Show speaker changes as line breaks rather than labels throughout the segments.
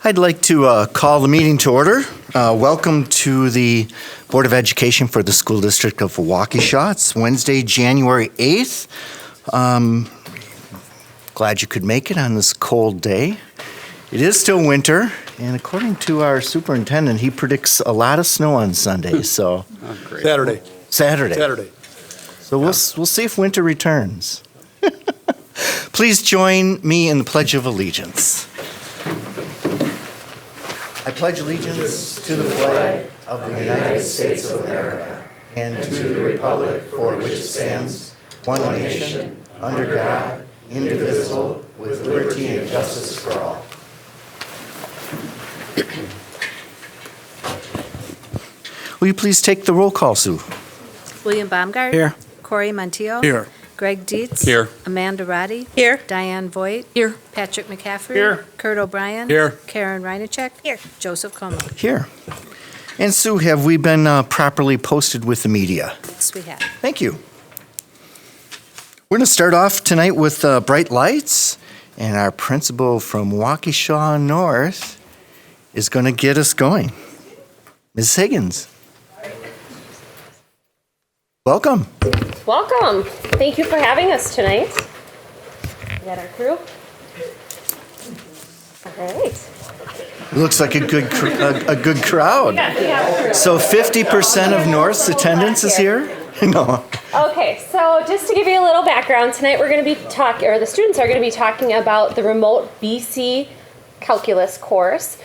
I'd like to call the meeting to order. Welcome to the Board of Education for the School District of Waukesha. It's Wednesday, January 8th. Glad you could make it on this cold day. It is still winter, and according to our superintendent, he predicts a lot of snow on Sunday. So
Saturday.
So we'll see if winter returns. Please join me in the Pledge of Allegiance. I pledge allegiance to the flag of the United States of America and to the republic for which it stands, one nation, under God, indivisible, with liberty and justice for all. Will you please take the roll call, Sue?
William Baumgart.
Here.
Corey Montiel.
Here.
Greg Dietz.
Here.
Amanda Roddy.
Here.
Diane Voigt.
Here.
Patrick McCaffrey.
Here.
Kurt O'Brien.
Here.
Karen Reinacek.
Here.
Joseph Como.
Here. And Sue, have we been properly posted with the media?
Yes, we have.
Thank you. We're going to start off tonight with bright lights, and our principal from Waukesha North is going to get us going. Ms. Higgins. Welcome.
Welcome. Thank you for having us tonight. We got our crew. All right.
Looks like a good crowd.
Yeah,
So 50% of North's attendance is here? No.
Okay, so just to give you a little background, tonight we're going to be talking, or the students are going to be talking about the remote BC calculus course,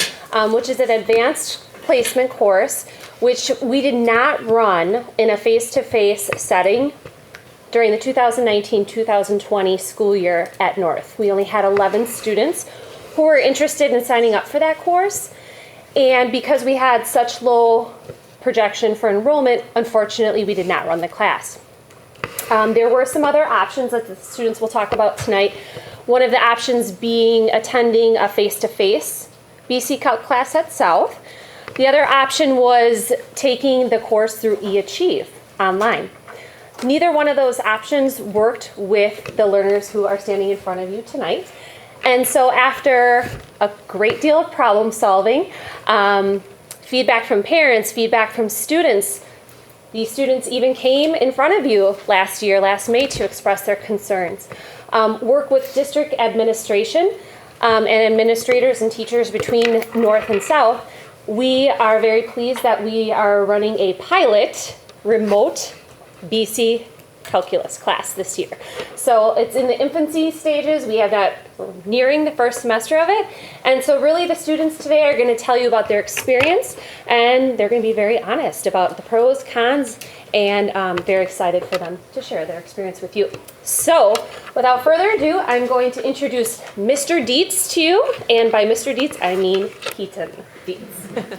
which is an advanced placement course, which we did not run in a face-to-face setting during the 2019-2020 school year at North. We only had 11 students who were interested in signing up for that course, and because we had such low projection for enrollment, unfortunately we did not run the class. There were some other options that the students will talk about tonight. One of the options being attending a face-to-face BC Calc class at South. The other option was taking the course through eAchieve online. Neither one of those options worked with the learners who are standing in front of you tonight. And so after a great deal of problem solving, feedback from parents, feedback from students, these students even came in front of you last May, to express their concerns. Work with district administration and administrators and teachers between North and South. We are very pleased that we are running a pilot remote BC calculus class this year. So it's in the infancy stages. We have that nearing the first semester of it. And so really the students today are going to tell you about their experience, and they're going to be very honest about the pros, cons, and very excited for them to share their experience with you. So without further ado, I'm going to introduce Mr. Dietz to you. And by Mr. Dietz, I mean Keaton Dietz. Keaton,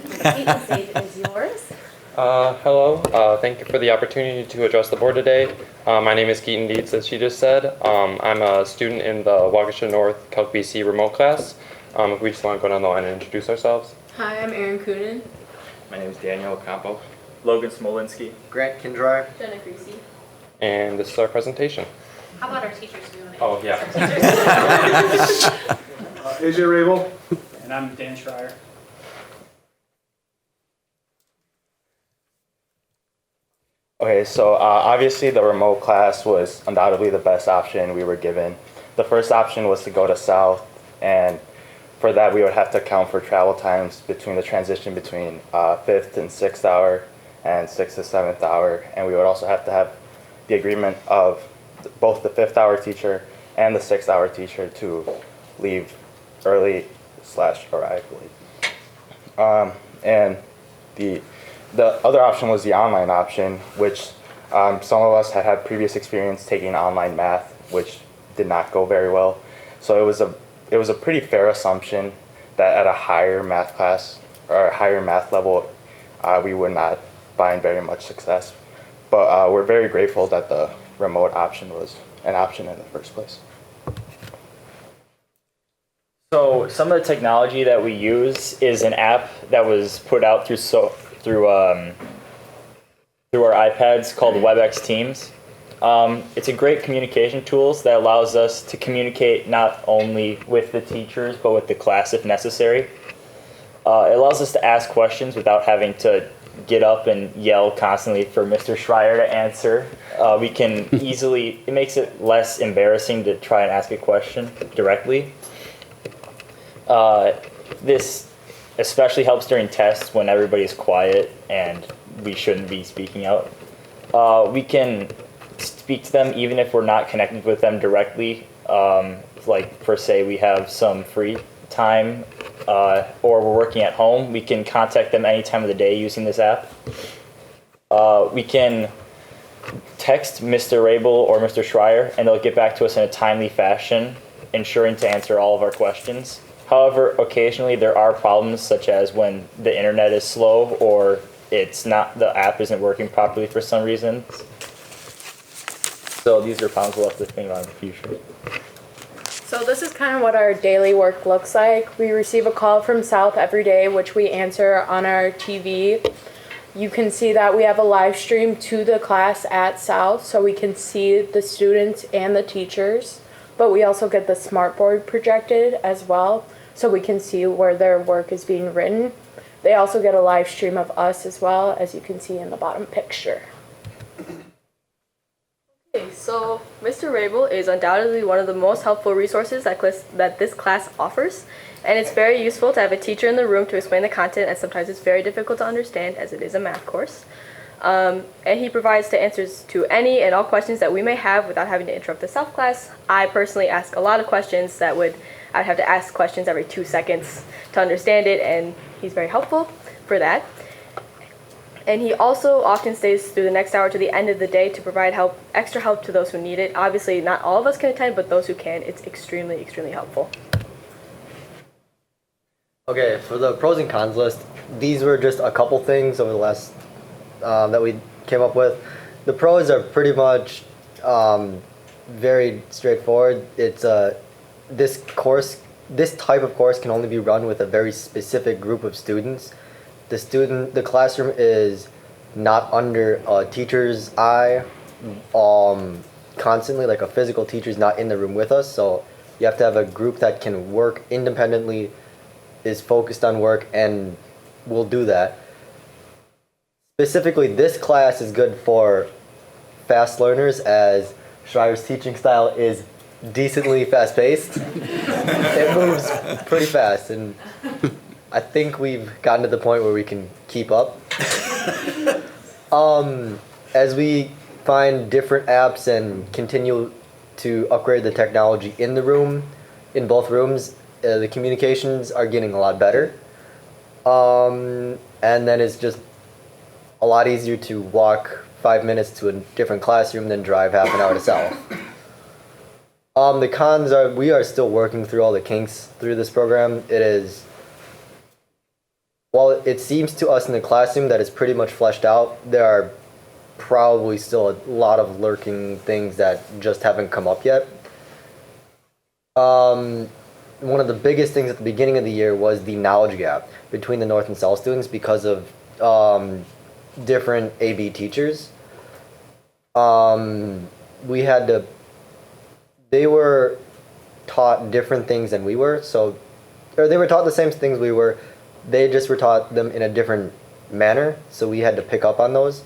the stage is yours.
Hello. Thank you for the opportunity to address the board today. My name is Keaton Dietz, as she just said. I'm a student in the Waukesha North Calc BC remote class. If we just want to go down the line and introduce ourselves.
Hi, I'm Erin Coonan.
My name is Daniel Ocampo. Logan Smolinski.
Grant Kindrar.
Jenna Greasy.
And this is our presentation.
How about our teachers? Do you want to
Oh, yeah.
AJ Rabel.
And I'm Dan Schreier. Okay, so obviously the remote class was undoubtedly the best option we were given. The first option was to go to South, and for that we would have to account for travel times between the transition between 5th and 6th hour and 6th to 7th hour, and we would also have to have the agreement of both the 5th hour teacher and the 6th hour teacher to leave early / arrive late. And the other option was the online option, which some of us had previous experience taking online math, which did not go very well. So it was a pretty fair assumption that at a higher math class or a higher math level, we would not find very much success. But we're very grateful that the remote option was an option in the first place.
So some of the technology that we use is an app that was put out through our iPads called Webex Teams. It's a great communication tool that allows us to communicate not only with the teachers but with the class if necessary. It allows us to ask questions without having to get up and yell constantly for Mr. Schreier to answer. We can easily, it makes it less embarrassing to try and ask a question directly. This especially helps during tests when everybody's quiet and we shouldn't be speaking out. We can speak to them even if we're not connected with them directly. Like per se, we have some free time or we're working at home, we can contact them any time of the day using this app. We can text Mr. Rabel or Mr. Schreier and they'll get back to us in a timely fashion, ensuring to answer all of our questions. However, occasionally there are problems such as when the internet is slow or the app isn't working properly for some reason. So these are problems we'll have to think about in the future.
So this is kind of what our daily work looks like. We receive a call from South every day, which we answer on our TV. You can see that we have a live stream to the class at South, so we can see the students and the teachers. But we also get the smartboard projected as well, so we can see where their work is being written. They also get a live stream of us as well, as you can see in the bottom picture.
Okay, so Mr. Rabel is undoubtedly one of the most helpful resources that this class offers, and it's very useful to have a teacher in the room to explain the content, and sometimes it's very difficult to understand as it is a math course. And he provides the answers to any and all questions that we may have without having to interrupt the self class. I personally ask a lot of questions I'd have to ask questions every 2 seconds to understand it, and he's very helpful for that. And he also often stays through the next hour to the end of the day to provide extra help to those who need it. Obviously, not all of us can attend, but those who can, it's extremely, extremely helpful.
Okay, for the pros and cons list, these were just a couple things over the last that we came up with. The pros are pretty much very straightforward. It's this type of course can only be run with a very specific group of students. The classroom is not under a teacher's eye constantly, like a physical teacher's not in the room with us, so you have to have a group that can work independently, is focused on work, and will do that. Specifically, this class is good for fast learners, as Schreier's teaching style is decently fast-paced. It moves pretty fast, and I think we've gotten to the point where we can keep up. As we find different apps and continue to upgrade the technology in in both rooms, the communications are getting a lot better. And then it's just a lot easier to walk 5 minutes to a different classroom than drive half an hour to South. The cons are we are still working through all the kinks through this program. While it seems to us in the classroom that it's pretty much fleshed out, there are probably still a lot of lurking things that just haven't come up yet. One of the biggest things at the beginning of the year was the knowledge gap between the North and South students because of different AB teachers. They were taught different things than we were, or they were taught the same things we were. They just were taught them in a different manner, so we had to pick up on those.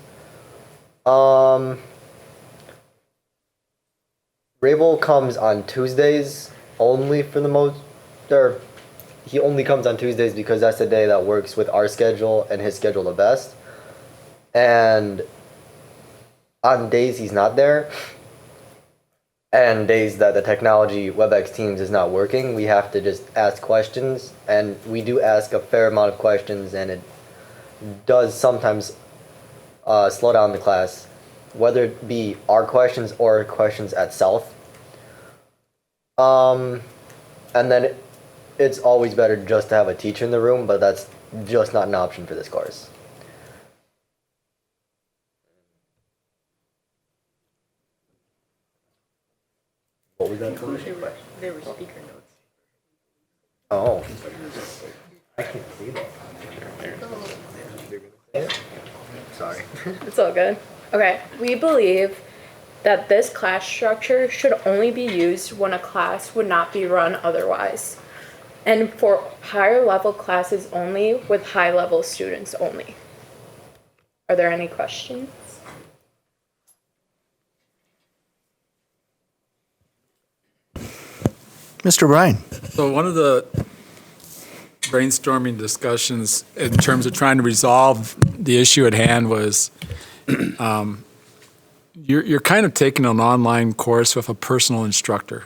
Rabel comes on Tuesdays only for the most, or he only comes on Tuesdays because that's the day that works with our schedule and his schedule the best. And on days he's not there, and days that the technology Webex Teams is not working, we have to just ask questions, and we do ask a fair amount of questions, and it does sometimes slow down the class, whether it be our questions or questions at South. And then it's always better just to have a teacher in the room, but that's just not an option for this course. What was that?
They were speaker notes.
Oh. I can't see that. Sorry.
It's all good. Okay, we believe that this class structure should only be used when a class would not be run otherwise. And for higher level classes only with high level students only. Are there any questions?
Mr. Bryan.
So one of the brainstorming discussions in terms of trying to resolve the issue at hand was you're kind of taking an online course with a personal instructor.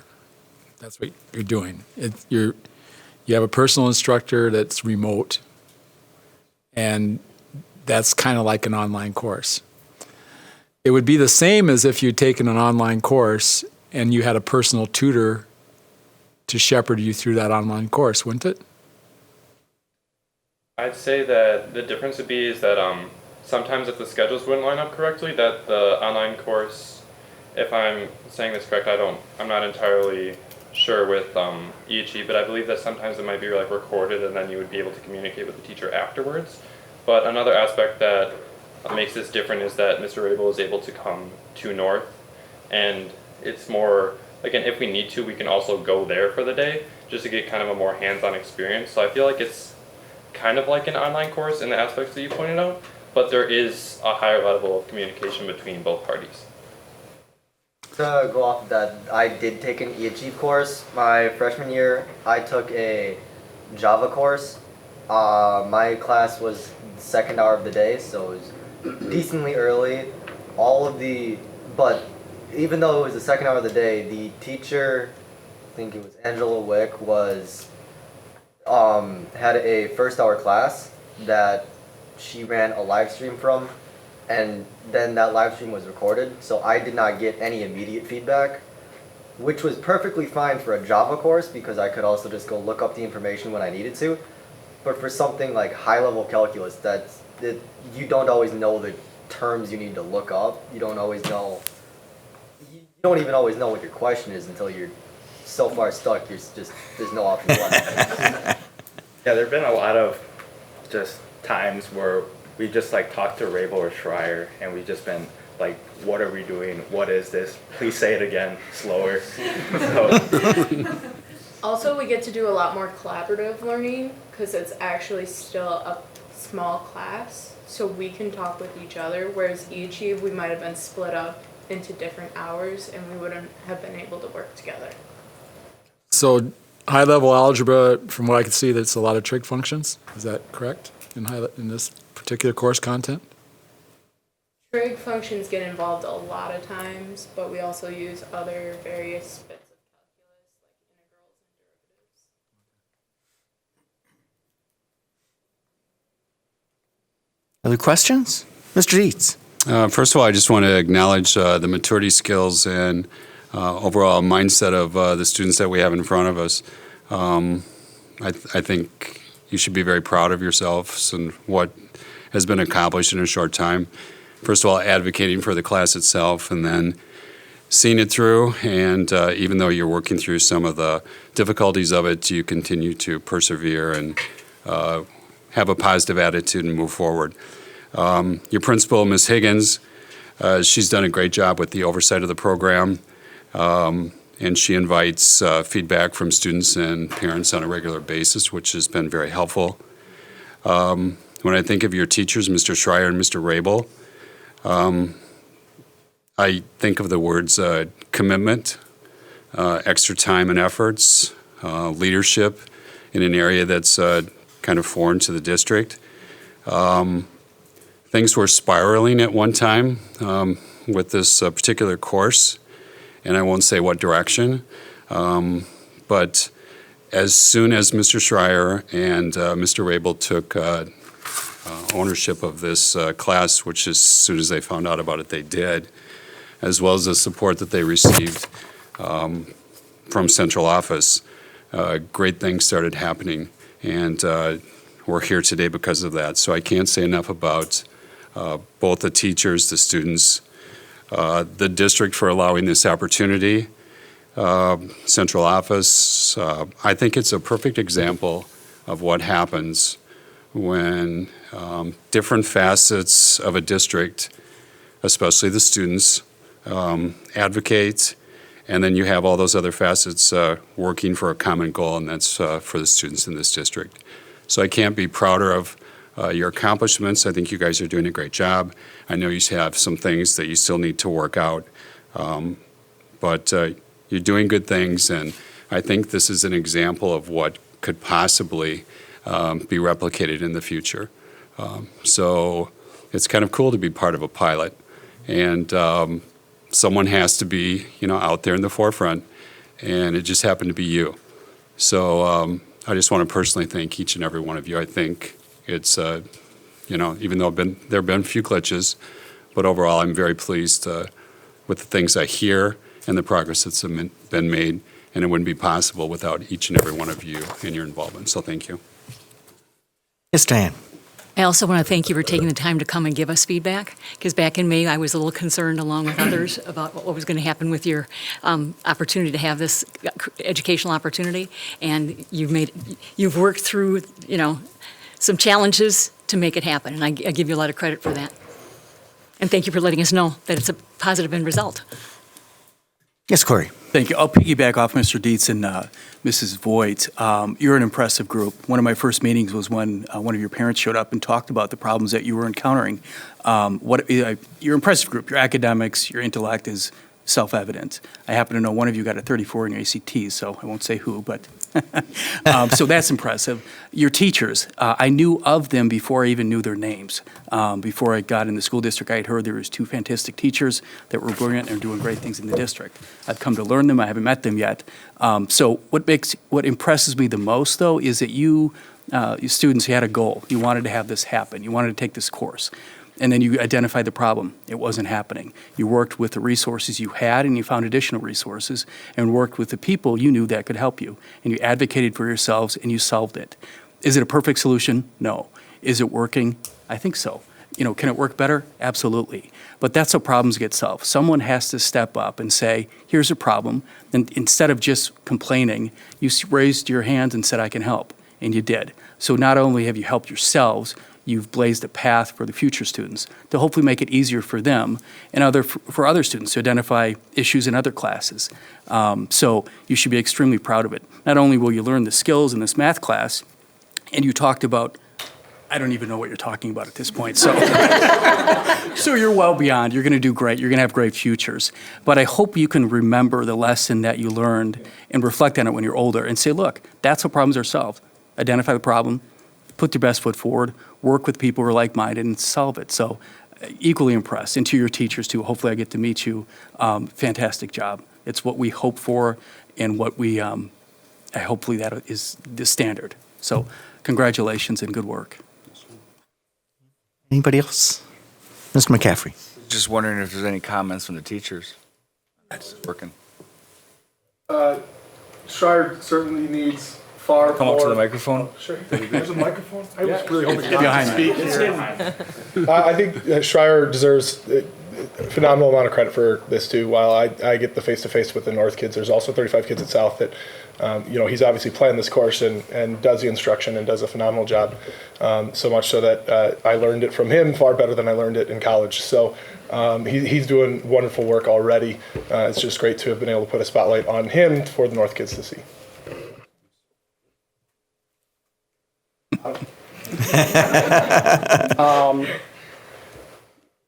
That's what you're doing. You have a personal instructor that's remote, and that's kind of like an online course. It would be the same as if you'd taken an online course and you had a personal tutor to shepherd you through that online course, wouldn't it?
I'd say that the difference would be is that sometimes if the schedules wouldn't line up correctly, that the online course, if I'm saying this correct, I'm not entirely sure with EHE, but I believe that sometimes it might be like recorded and then you would be able to communicate with the teacher afterwards. But another aspect that makes this different is that Mr. Rabel is able to come to North, and it's more, again, if we need to, we can also go there for the day just to get kind of a more hands-on experience. So I feel like it's kind of like an online course in the aspects that you pointed out, but there is a higher level of communication between both parties.
To go off of that, I did take an EHE course my freshman year. I took a Java course. My class was the second hour of the day, so it was decently early. But even though it was the second hour of the day, the teacher, I think it was Angela Wick, had a first hour class that she ran a live stream from, and then that live stream was recorded, so I did not get any immediate feedback, which was perfectly fine for a Java course because I could also just go look up the information when I needed to. But for something like high-level calculus, you don't always know the terms you need to look up. You don't even always know what your question is until you're so far stuck, there's no option left.
Yeah, there have been a lot of just times where we just like talked to Rabel or Schreier and we've just been like, what are we doing? What is this? Please say it again, slower.
Also, we get to do a lot more collaborative learning because it's actually still a small class, so we can talk with each other, whereas EHE, we might have been split up into different hours and we wouldn't have been able to work together.
So high-level algebra, from what I can see, that's a lot of trig functions. Is that correct in this particular course content?
Trig functions get involved a lot of times, but we also use other various bits of calculus, like integrals and derivatives.
Other questions? Mr. Dietz.
First of all, I just want to acknowledge the maturity skills and overall mindset of the students that we have in front of us. I think you should be very proud of yourselves and what has been accomplished in a short time. First of all, advocating for the class itself, and then seeing it through. And even though you're working through some of the difficulties of it, you continue to persevere and have a positive attitude and move forward. Your principal, Ms. Higgins, she's done a great job with the oversight of the program, and she invites feedback from students and parents on a regular basis, which has been very helpful. When I think of your teachers, Mr. Schreier and Mr. Rabel, I think of the words commitment, extra time and efforts, leadership in an area that's kind of foreign to the district. Things were spiraling at one time with this particular course, and I won't say what direction, but as soon as Mr. Schreier and Mr. Rabel took ownership of this class, which as soon as they found out about it, they did, as well as the support that they received from central office, great things started happening, and we're here today because of that. So I can't say enough about both the teachers, the students, the district for allowing this opportunity, central office. I think it's a perfect example of what happens when different facets of a district, especially the students, advocate And then you have all those other facets working for a common goal, and that's for the students in this district. So I can't be prouder of your accomplishments. I think you guys are doing a great job. I know you have some things that you still need to work out, but you're doing good things, and I think this is an example of what could possibly be replicated in the future. So it's kind of cool to be part of a pilot, and someone has to be, out there in the forefront, and it just happened to be you. So I just want to personally thank each and every one of you. I think it's, even though there have been a few glitches, but overall I'm very pleased with the things I hear and the progress that's been made, and it wouldn't be possible without each and every one of you and your involvement. So thank you.
Yes, Diane.
I also want to thank you for taking the time to come and give us feedback, because back in May, I was a little concerned, along with others, about what was going to happen with your opportunity to have this educational opportunity. And you've worked through, some challenges to make it happen, and I give you a lot of credit for that. And thank you for letting us know that it's a positive end result.
Yes, Corey.
Thank you. I'll piggyback off Mr. Dietz and Mrs. Voigt. You're an impressive group. One of my first meetings was when one of your parents showed up and talked about the problems that you were encountering. You're an impressive group. Your academics, your intellect is self-evident. I happen to know one of you got a 34 in your ACTs, so I won't say who, but so that's impressive. Your teachers, I knew of them before I even knew their names. Before I got in the school district, I had heard there was 2 fantastic teachers that were brilliant and doing great things in the district. I've come to learn them. I haven't met them yet. So what impresses me the most, though, is that you students had a goal. You wanted to have this happen. You wanted to take this course. And then you identified the problem. It wasn't happening. You worked with the resources you had, and you found additional resources, and worked with the people you knew that could help you. And you advocated for yourselves, and you solved it. Is it a perfect solution? No. Is it working? I think so. Can it work better? Absolutely. But that's how problems get solved. Someone has to step up and say, here's a problem. And instead of just complaining, you raised your hands and said, I can help. And you did. So not only have you helped yourselves, you've blazed a path for the future students to hopefully make it easier for them and for other students to identify issues in other classes. So you should be extremely proud of it. Not only will you learn the skills in this math class, and you talked about, I don't even know what you're talking about at this point, so so you're well beyond. You're going to do great. You're going to have great futures. But I hope you can remember the lesson that you learned and reflect on it when you're older and say, look, that's how problems are solved. Identify the problem, put your best foot forward, work with people who are like-minded, and solve it. So equally impressed. And to your teachers, too. Hopefully I get to meet you. Fantastic job. It's what we hope for and what we, hopefully that is the standard. So congratulations and good work.
Anybody else? Mr. McCaffrey.
Just wondering if there's any comments from the teachers. It's working.
Schreier certainly needs far
Come
more.
up to the microphone.
Sure. There's a microphone. I was really hoping to
behind
speak here. I think Schreier deserves a phenomenal amount of credit for this too. While I get the face-to-face with the North kids, there's also 35 kids at South that, he's obviously planned this course and does the instruction and does a phenomenal job. So much so that I learned it from him far better than I learned it in college. So he's doing wonderful work already. It's just great to have been able to put a spotlight on him for the North kids to see.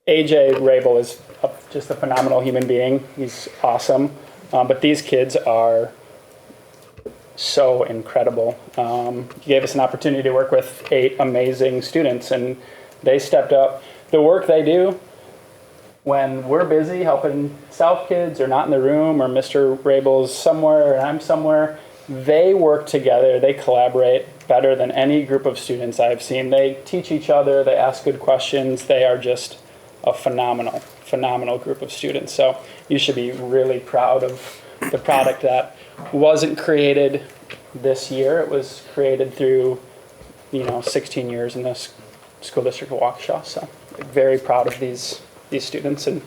AJ Rabel is just a phenomenal human being. He's awesome. But these kids are so incredible. He gave us an opportunity to work with 8 amazing students, and they stepped up. The work they do when we're busy helping South kids or not in the room, or Mr. Rabel's somewhere and I'm somewhere, they work together, they collaborate better than any group of students I've seen. They teach each other, they ask good questions, they are just a phenomenal group of students. So you should be really proud of the product that wasn't created this year. It was created through, 16 years in the school district of Waukesha. So very proud of these students, and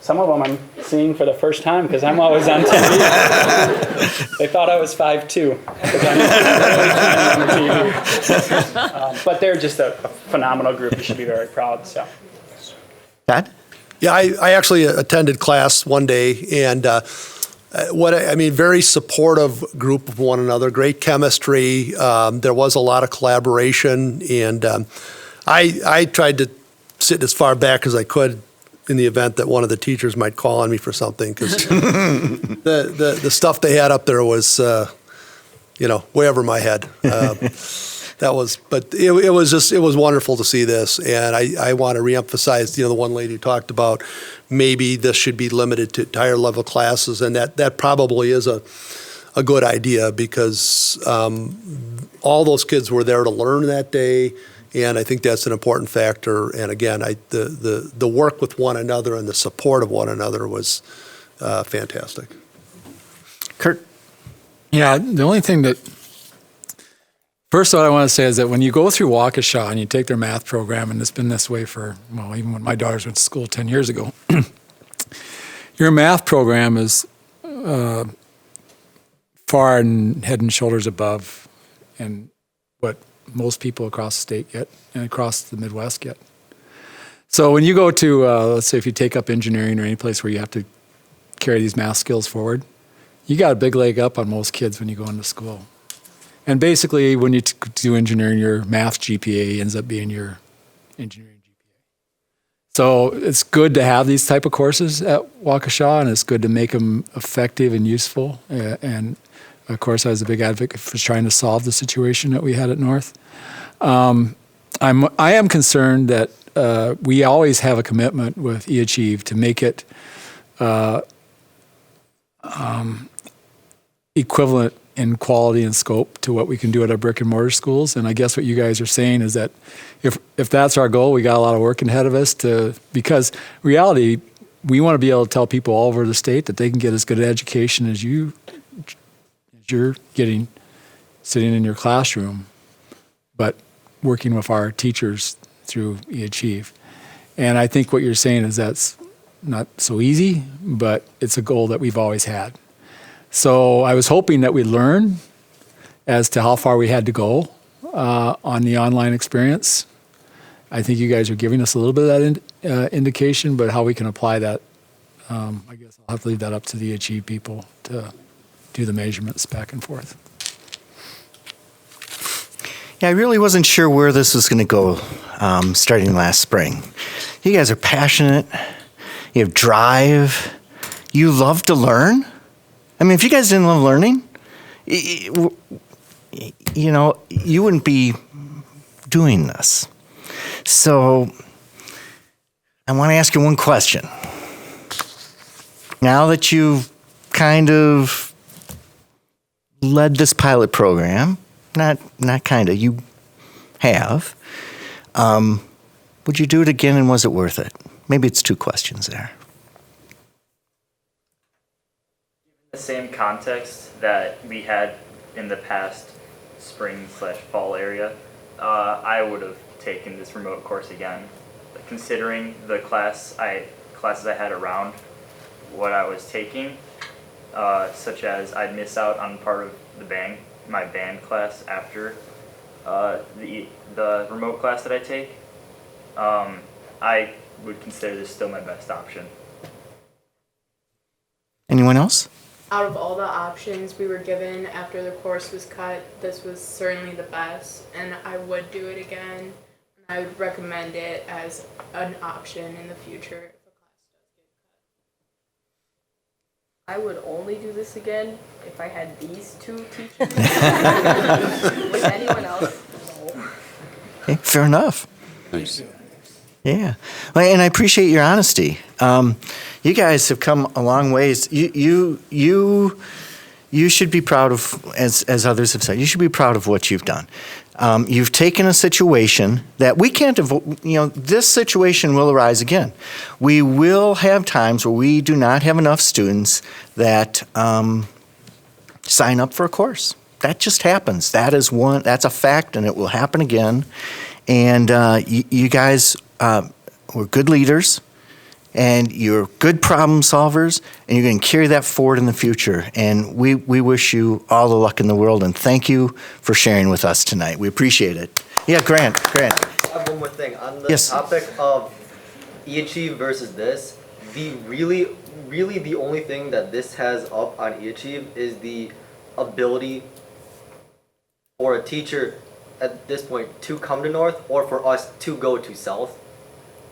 some of them I'm seeing for the first time because I'm always on TV. They thought I was 5'2", because I'm on the TV. But they're just a phenomenal group. You should be very proud. So,
Dad?
Yeah, I actually attended class one day, and very supportive group of one another, great chemistry. There was a lot of collaboration, and I tried to sit as far back as I could in the event that one of the teachers might call on me for something, because the stuff they had up there was, way over my head. But it was wonderful to see this, and I want to reemphasize, the one lady talked about maybe this should be limited to higher level classes, and that probably is a good idea, because all those kids were there to learn that day, and I think that's an important factor. And again, the work with one another and the support of one another was fantastic.
Kurt?
Yeah, the only thing that, first what I want to say is that when you go through Waukesha and you take their math program, and it's been this way for, even when my daughters went to school 10 years ago, your math program is far and head and shoulders above and what most people across the state get and across the Midwest get. So when you go to, let's say if you take up engineering or any place where you have to carry these math skills forward, you got a big leg up on most kids when you go into school. And basically, when you do engineering, your math GPA ends up being your engineering GPA. So it's good to have these type of courses at Waukesha, and it's good to make them effective and useful. And of course, I was a big advocate for trying to solve the situation that we had at North. I am concerned that we always have a commitment with eAchieve to make it equivalent in quality and scope to what we can do at our brick and mortar schools. And I guess what you guys are saying is that if that's our goal, we got a lot of work ahead of us because reality, we want to be able to tell people all over the state that they can get as good an education as you're getting sitting in your classroom, but working with our teachers through eAchieve. And I think what you're saying is that's not so easy, but it's a goal that we've always had. So I was hoping that we'd learn as to how far we had to go on the online experience. I think you guys are giving us a little bit of that indication, but how we can apply that, I guess I'll have to leave that up to the eAchieve people to do the measurements back and forth.
Yeah, I really wasn't sure where this was going to go starting last spring. You guys are passionate. You have drive. You love to learn. I mean, if you guys didn't love learning, you wouldn't be doing this. So I want to ask you one question. Now that you've kind of led this pilot program, not kind of, you have, would you do it again, and was it worth it? Maybe it's two questions there.
The same context that we had in the past spring/fall area, I would have taken this remote course again. Considering the classes I had around what I was taking, such as I'd miss out on part of my band class after the remote class that I take, I would consider this still my best option.
Anyone else?
Out of all the options we were given after the course was cut, this was certainly the best, and I would do it again. I would recommend it as an option in the future.
I would only do this again if I had these two teachers. With anyone else, no.
Okay, fair enough.
Nice.
Yeah, well, and I appreciate your honesty. You guys have come a long ways. You should be proud of, as others have said, you should be proud of what you've done. You've taken a situation that we can't avoid. This situation will arise again. We will have times where we do not have enough students that sign up for a course. That just happens. That's a fact, and it will happen again. And you guys were good leaders, and you're good problem solvers, and you're going to carry that forward in the future. And we wish you all the luck in the world, and thank you for sharing with us tonight. We appreciate it. Yeah, Grant.
I have one more thing. On the topic of eAchieve versus this, the really the only thing that this has up on eAchieve is the ability for a teacher at this point to come to North or for us to go to South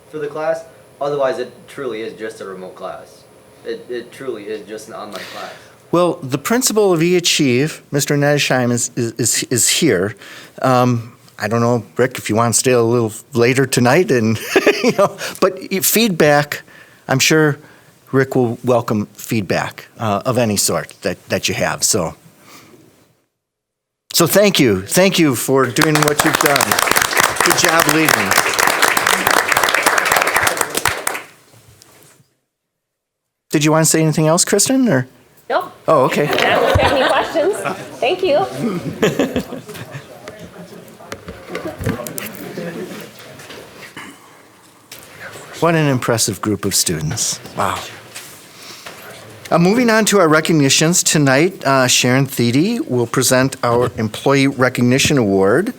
for the class. Otherwise, it truly is just a remote class. It truly is just an online class.
Well, the principal of eAchieve, Mr. Nedesheim, is here. I don't know, Rick, if you want to stay a little later tonight, and but feedback, I'm sure Rick will welcome feedback of any sort that you have. So thank you for doing what you've done. Good job leading. Did you want to say anything else, Kristen, or?
No.
Oh, okay.
If you have any questions, thank you.
What an impressive group of students. Wow. Moving on to our recognitions tonight, Sharon Thede will present our Employee Recognition Award,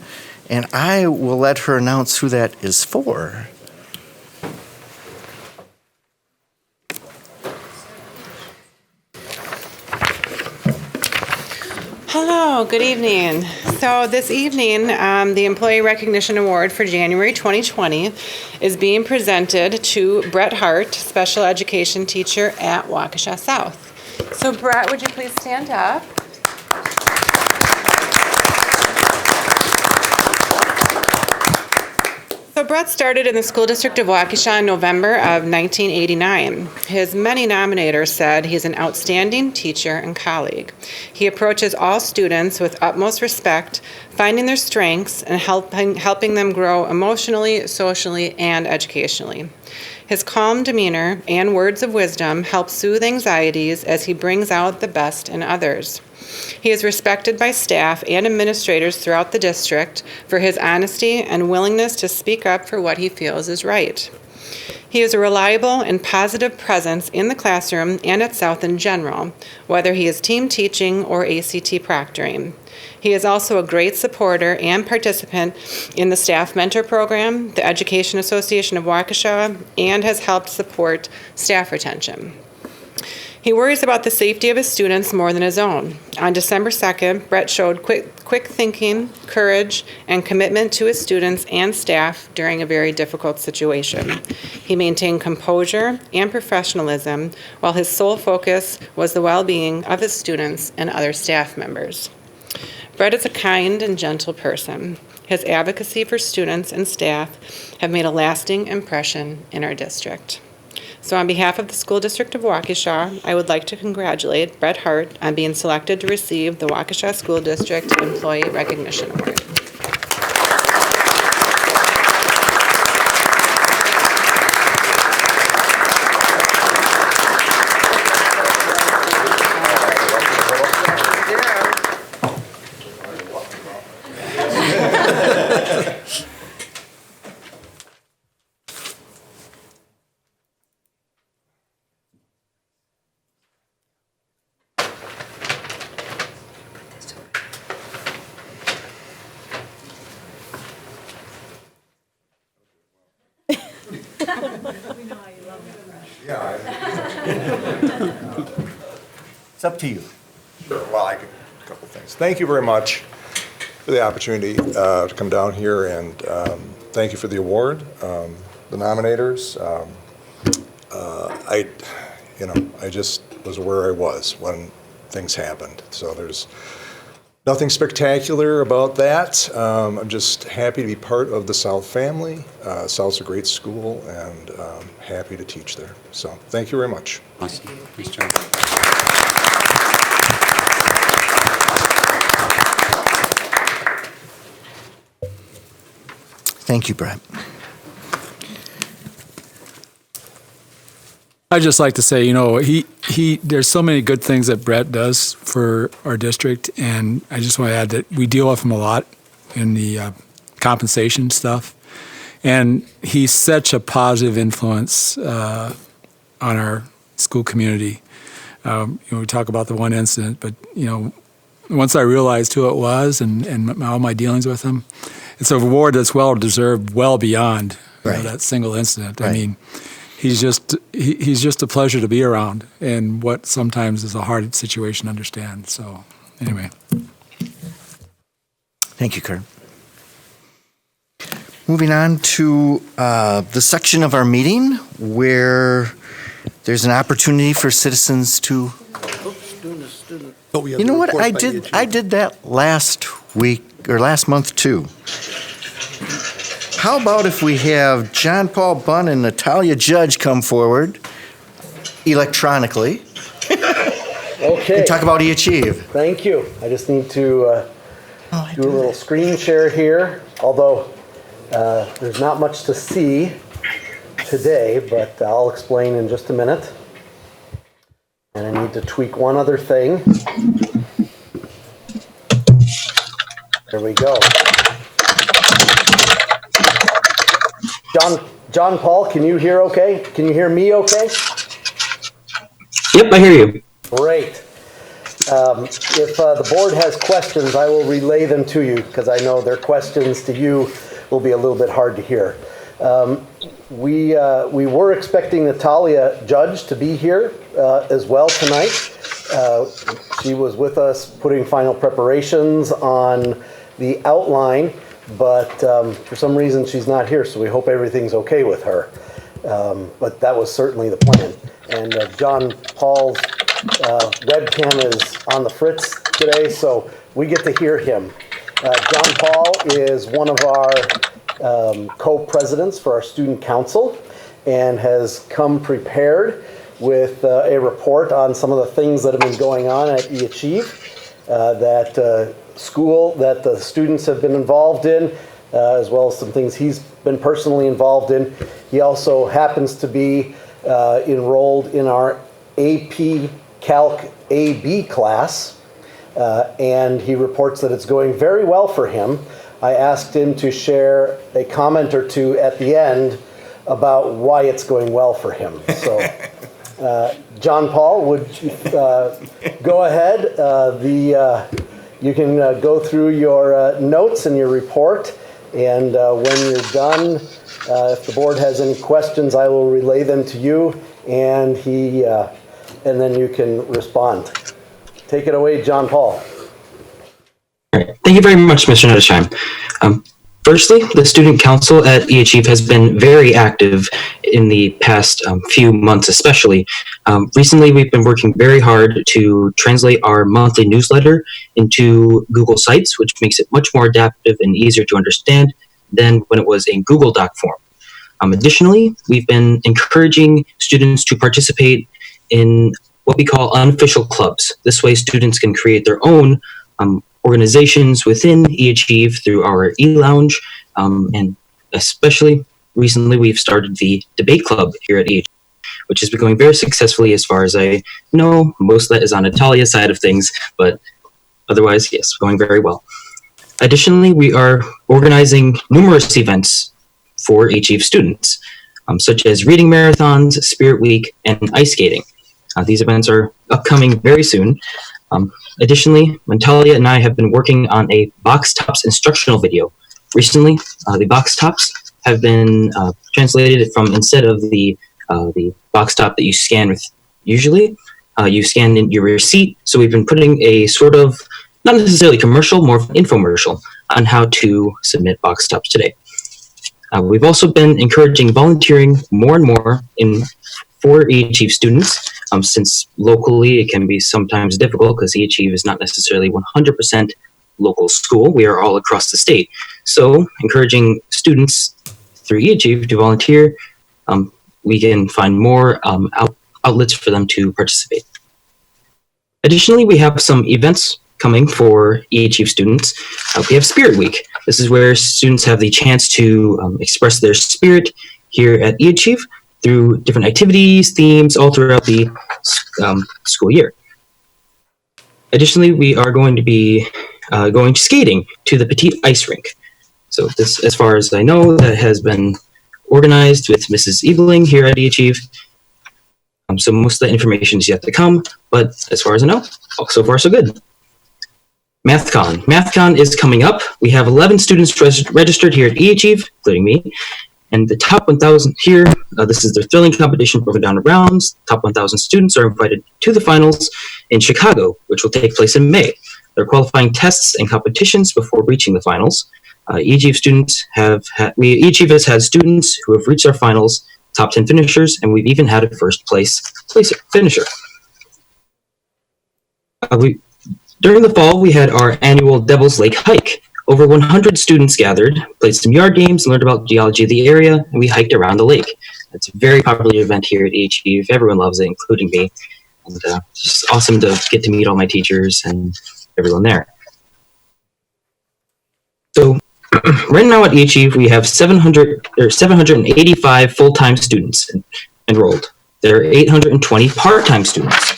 and I will let her announce who that is for.
Hello, good evening. So this evening, the Employee Recognition Award for January 2020 is being presented to Brett Hart, special education teacher at Waukesha South. So Brett, would you please stand up? So Brett started in the school district of Waukesha in November of 1989. His many nominators said he's an outstanding teacher and colleague. He approaches all students with utmost respect, finding their strengths and helping them grow emotionally, socially, and educationally. His calm demeanor and words of wisdom help soothe anxieties as he brings out the best in others. He is respected by staff and administrators throughout the district for his honesty and willingness to speak up for what he feels is right. He is a reliable and positive presence in the classroom and at South in general, whether he is team teaching or ACT proctoring. He is also a great supporter and participant in the Staff Mentor Program, the Education Association of Waukesha, and has helped support staff retention. He worries about the safety of his students more than his own. On December 2nd, Brett showed quick thinking, courage, and commitment to his students and staff during a very difficult situation. He maintained composure and professionalism, while his sole focus was the well-being of his students and other staff members. Brett is a kind and gentle person. His advocacy for students and staff have made a lasting impression in our district. So on behalf of the School District of Waukesha, I would like to congratulate Brett Hart on being selected to receive the Waukesha School District Employee Recognition Award.
It's up to you.
Sure. Well, a couple of things. Thank you very much for the opportunity to come down here, and thank you for the award, the nominators. I just was where I was when things happened. So there's nothing spectacular about that. I'm just happy to be part of the South family. South's a great school, and happy to teach there. So thank you very much.
Awesome. Nice job.
Thank you, Brett.
I'd just like to say, there's so many good things that Brett does for our district, and I just want to add that we deal with him a lot in the compensation stuff, and he's such a positive influence on our school community. We talk about the one incident, but once I realized who it was and all my dealings with him, it's an award that's well deserved, well beyond that single incident. Right. I mean, he's just a pleasure to be around, and what sometimes is a hard situation to understand. So anyway.
Thank you, Kurt. Moving on to the section of our meeting where there's an opportunity for citizens to. You know what? I did that last week or last month too. How about if we have John Paul Bunn and Natalia Judge come forward electronically?
Okay.
And talk about eAchieve.
Thank you. I just need to do a little screen share here, although there's not much to see today, but I'll explain in just a minute. And I need to tweak one other thing. There we go. John Paul, can you hear okay? Can you hear me okay?
Yep, I hear you.
Great. If the board has questions, I will relay them to you because I know their questions to you will be a little bit hard to hear. We were expecting Natalia Judge to be here as well tonight. She was with us putting final preparations on the outline, but for some reason she's not here, so we hope everything's okay with her. But that was certainly the plan. And John Paul's webcam is on the fritz today, so we get to hear him. John Paul is one of our co-presidents for our student council and has come prepared with a report on some of the things that have been going on at eAchieve, that school that the students have been involved in, as well as some things he's been personally involved in. He also happens to be enrolled in our AP Calc AB class, and he reports that it's going very well for him. I asked him to share a comment or two at the end about why it's going well for him. So, John Paul, would you go ahead? You can go through your notes and your report, and when you're done, if the board has any questions, I will relay them to you, and then you can respond. Take it away, John Paul.
All right. Thank you very much, Mr. Nettesheim. Firstly, the Student Council at eAchieve has been very active in the past few months especially. Recently, we've been working very hard to translate our monthly newsletter into Google Sites, which makes it much more adaptive and easier to understand than when it was in Google Doc form. Additionally, we've been encouraging students to participate in what we call unofficial clubs. This way, students can create their own organizations within eAchieve through our e-lounge, and especially recently we've started the debate club here at eAchieve, which has been going very successfully as far as I know. Most of that is on Natalia's side of things, but otherwise, yes, going very well. Additionally, we are organizing numerous events for eAchieve students, such as reading marathons, Spirit Week, and ice skating. These events are upcoming very soon. Additionally, Natalia and I have been working on a box tops instructional video. Recently, the box tops have been translated from, instead of the box top that you scan with usually, you scan in your receipt. So we've been putting a sort of, not necessarily commercial, more of an infomercial on how to submit box tops today. We've also been encouraging volunteering more and more for eAchieve students, since locally it can be sometimes difficult because eAchieve is not necessarily 100% local school. We are all across the state. So encouraging students through eAchieve to volunteer, we can find more outlets for them to participate. Additionally, we have some events coming for eAchieve students. We have Spirit Week. This is where students have the chance to express their spirit here at eAchieve through different activities, themes, all throughout the school year. Additionally, we are going to be going skating to the Petite Ice Rink. So this, as far as I know, that has been organized with Mrs. Eveling here at eAchieve. So most of the information is yet to come, but as far as I know, so far so good. MathCon. MathCon is coming up. We have 11 students registered here at eAchieve, including me. And the top 1,000 here, this is their thrilling competition broken down to rounds. Top 1,000 students are invited to the finals in Chicago, which will take place in May. There are qualifying tests and competitions before reaching the finals. EGF has had students who have reached our finals, top 10 finishers, and we've even had a first place finisher. During the fall, we had our annual Devil's Lake hike. Over 100 students gathered, played some yard games, learned about geology of the area, and we hiked around the lake. It's a very popular event here at EHE. Everyone loves it, including me. And it's just awesome to get to meet all my teachers and everyone there. So right now at EHE, we have 785 full-time students enrolled. There are 820 part-time students.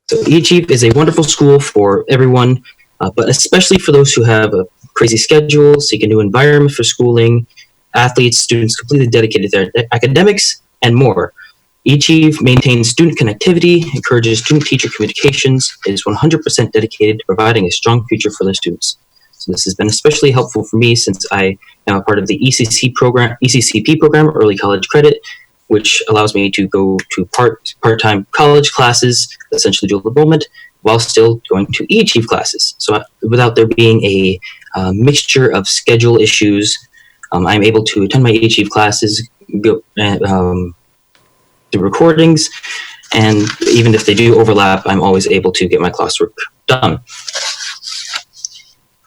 So EHE is a wonderful school for everyone, but especially for those who have a crazy schedule, seek a new environment for schooling, athletes, students completely dedicated to their academics, and more. EHE maintains student connectivity, encourages student-teacher communications, is 100% dedicated to providing a strong future for their students. So this has been especially helpful for me since I am a part of the ECCP program, Early College Credit, which allows me to go to part-time college classes, essentially dual enrollment, while still going to EHE classes. So without there being a mixture of schedule issues, I'm able to attend my EHE classes, go do recordings, and even if they do overlap, I'm always able to get my classwork done.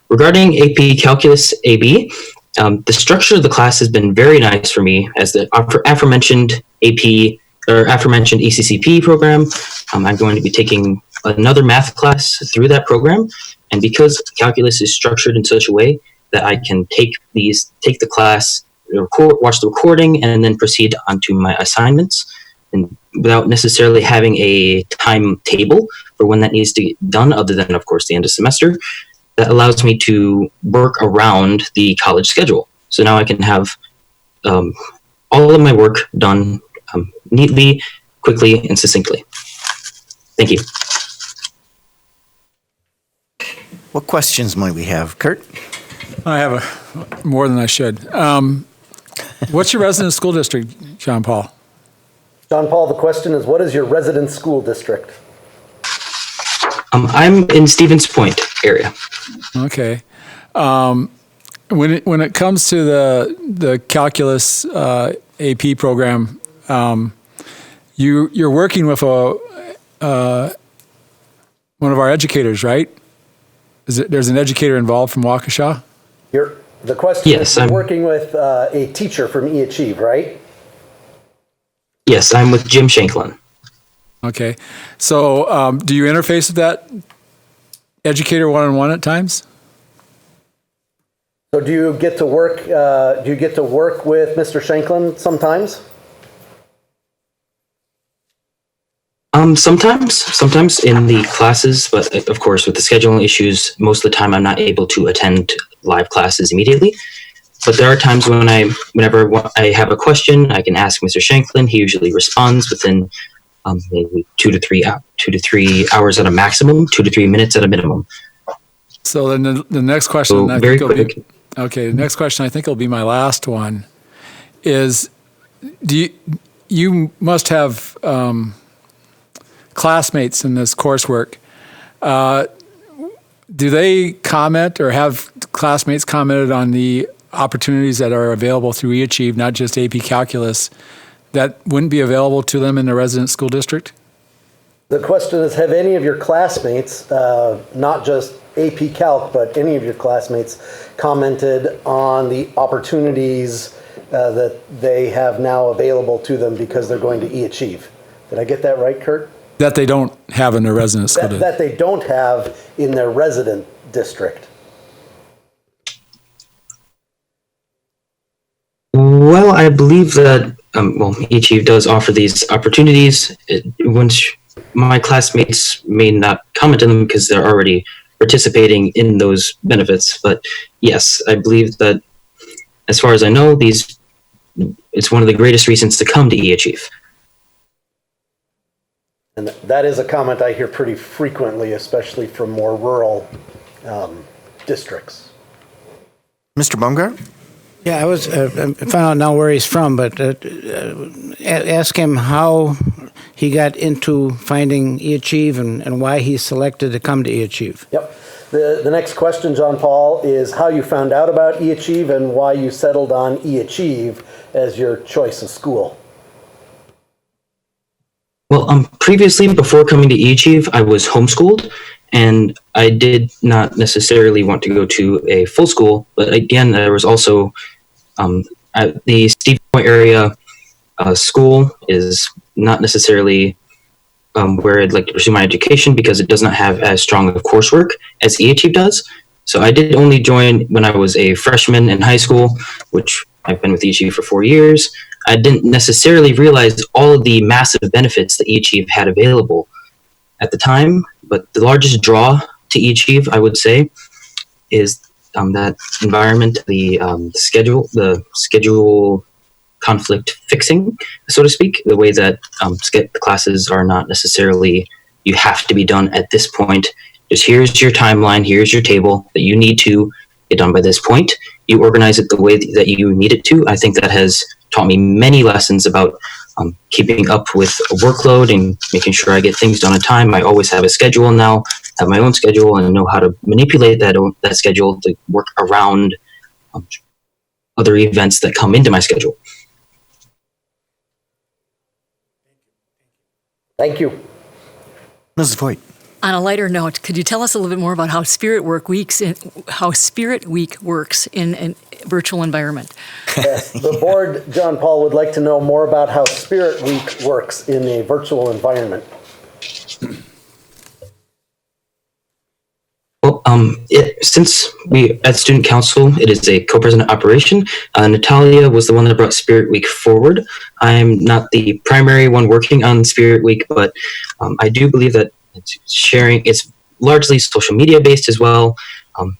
Regarding AP Calculus AB, the structure of the class has been very nice for me as the aforementioned aforementioned ECCP program. I'm going to be taking another math class through that program, and because calculus is structured in such a way that I can take the class, watch the recording, and then proceed onto my assignments, and without necessarily having a timetable for when that needs to get done, other than, of course, the end of semester, that allows me to work around the college schedule. So now I can have all of my work done neatly, quickly, and succinctly. Thank you.
What questions might we have? Kurt?
I have more than I should. What's your resident school district, John Paul?
John Paul, the question is, what is your resident school district?
I'm in Stevens Point area.
Okay. When it comes to the calculus AP program, you're working with one of our educators, right? There's an educator involved from Waukesha?
The question is, you're working with a teacher from EHE, right?
Yes, I'm with Jim Shanklin.
Okay. So do you interface with that educator one-on-one at times?
So do you get to work with Mr. Shanklin sometimes?
Sometimes in the classes, but of course with the scheduling issues, most of the time I'm not able to attend live classes immediately. But there are times whenever I have a question, I can ask Mr. Shanklin. He usually responds within maybe 2 to 3 hours at a maximum, 2 to 3 minutes at a minimum.
So then the next question, the next question I think will be my last one, is you must have classmates in this coursework. Do they comment or have classmates commented on the opportunities that are available through eAchieve, not just AP Calculus, that wouldn't be available to them in the resident school district?
The question is, have any of your classmates, not just AP Calc, but any of your classmates, commented on the opportunities that they have now available to them because they're going to eAchieve? Did I get that right, Kurt?
That they don't have in their resident school district.
That they don't have in their resident district.
Well, I believe that eAchieve does offer these opportunities. Once my classmates may not comment on them because they're already participating in those benefits, but yes, I believe that, as far as I know, it's one of the greatest reasons to come to eAchieve.
And that is a comment I hear pretty frequently, especially from more rural districts.
Mr. Baumgart?
Yeah, I found out now where he's from, but ask him how he got into finding eAchieve and why he selected to come to eAchieve.
Yep. The next question, John Paul, is how you found out about eAchieve and why you settled on eAchieve as your choice of school.
Well, previously, before coming to eAchieve, I was homeschooled, and I did not necessarily want to go to a full school. But again, there was also at the Steve Point area school is not necessarily where I'd like to pursue my education because it does not have as strong of coursework as eAchieve does. So I did only join when I was a freshman in high school, which I've been with eAchieve for 4 years. I didn't necessarily realize all of the massive benefits that eAchieve had available at the time, but the largest draw to eAchieve, I would say, is that environment, the schedule conflict fixing, so to speak, the way that classes are not necessarily, you have to be done at this point. Just here's your timeline, here's your table that you need to get done by this point. You organize it the way that you need it to. I think that has taught me many lessons about keeping up with a workload and making sure I get things done on time. I always have a schedule now, have my own schedule, and know how to manipulate that schedule to work around other events that come into my schedule.
Thank you.
Mrs. Voigt.
On a lighter note, could you tell us a little bit more about how Spirit Week works in a virtual environment?
Yes, the board, John Paul, would like to know more about how Spirit Week works in a virtual environment.
Well, since we at Student Council, it is a co-president operation. Natalia was the one that brought Spirit Week forward. I'm not the primary one working on Spirit Week, but I do believe that it's largely social media based as well.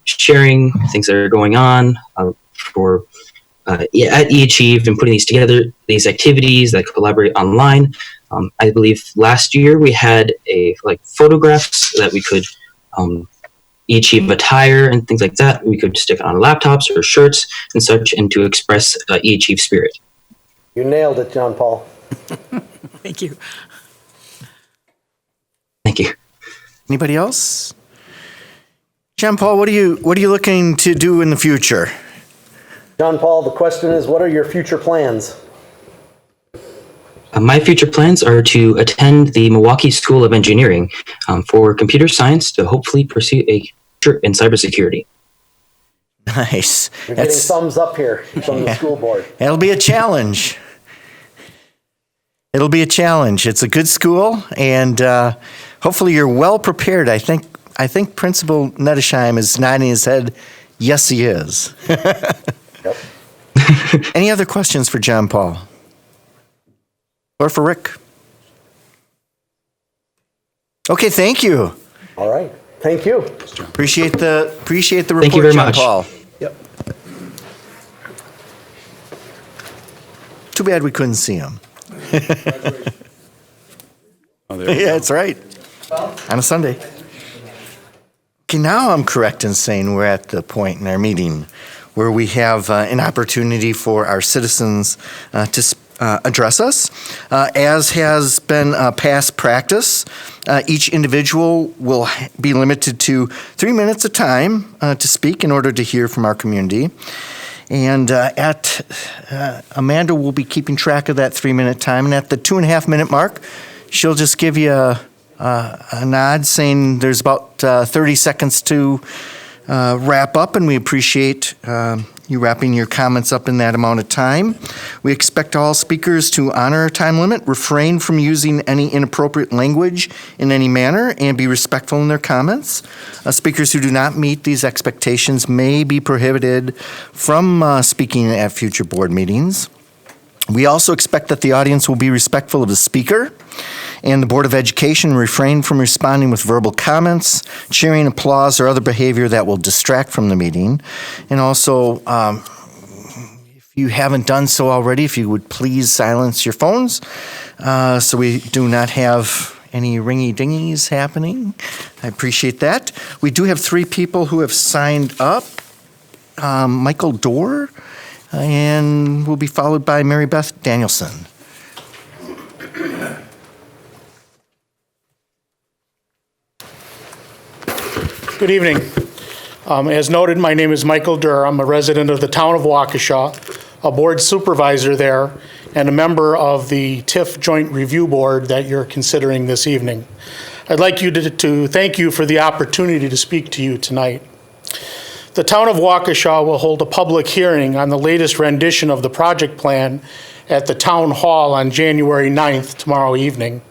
Sharing things that are going on at eAchieve and putting these together, these activities that collaborate online. I believe last year we had photographs that we could eAchieve attire and things like that. We could stick on laptops or shirts and such, and to express eAchieve spirit.
You nailed it, John Paul.
Thank you.
Thank you.
Anybody else? John Paul, what are you looking to do in the future?
John Paul, the question is, what are your future plans?
My future plans are to attend the Milwaukee School of Engineering for computer science to hopefully pursue a career in cybersecurity.
Nice.
You're getting thumbs up here from the school board.
It'll be a challenge. It'll be a challenge. It's a good school, and hopefully you're well prepared. I think Principal Nettesheim is nodding his head. Yes, he is.
Yep.
Any other questions for John Paul? Or for Rick? Okay, thank you.
All right. Thank you.
Appreciate the report,
Thank you very
John
much.
Paul.
Yep.
Too bad we couldn't see him. Yeah, that's right. On a Sunday. Okay, now I'm correct in saying we're at the point in our meeting where we have an opportunity for our citizens to address us. As has been past practice, each individual will be limited to 3 minutes of time to speak in order to hear from our community. And Amanda will be keeping track of that 3-minute time. And at the 2.5-minute mark, she'll just give you a nod saying there's about 30 seconds to wrap up, and we appreciate you wrapping your comments up in that amount of time. We expect all speakers to honor a time limit, refrain from using any inappropriate language in any manner, and be respectful in their comments. Speakers who do not meet these expectations may be prohibited from speaking at future board meetings. We also expect that the audience will be respectful of the speaker, and the Board of Education refrain from responding with verbal comments, cheering, applause, or other behavior that will distract from the meeting. And also, if you haven't done so already, if you would please silence your phones so we do not have any ringy-dingies happening. I appreciate that. We do have 3 people who have signed up. Michael Dorr and will be followed by Mary Beth Danielson.
Good evening. As noted, my name is Michael Durr. I'm a resident of the town of Waukesha, a board supervisor there, and a member of the TIF Joint Review Board that you're considering this evening. I'd like you to thank you for the opportunity to speak to you tonight. The town of Waukesha will hold a public hearing on the latest rendition of the project plan at the town hall on January 9th, tomorrow evening.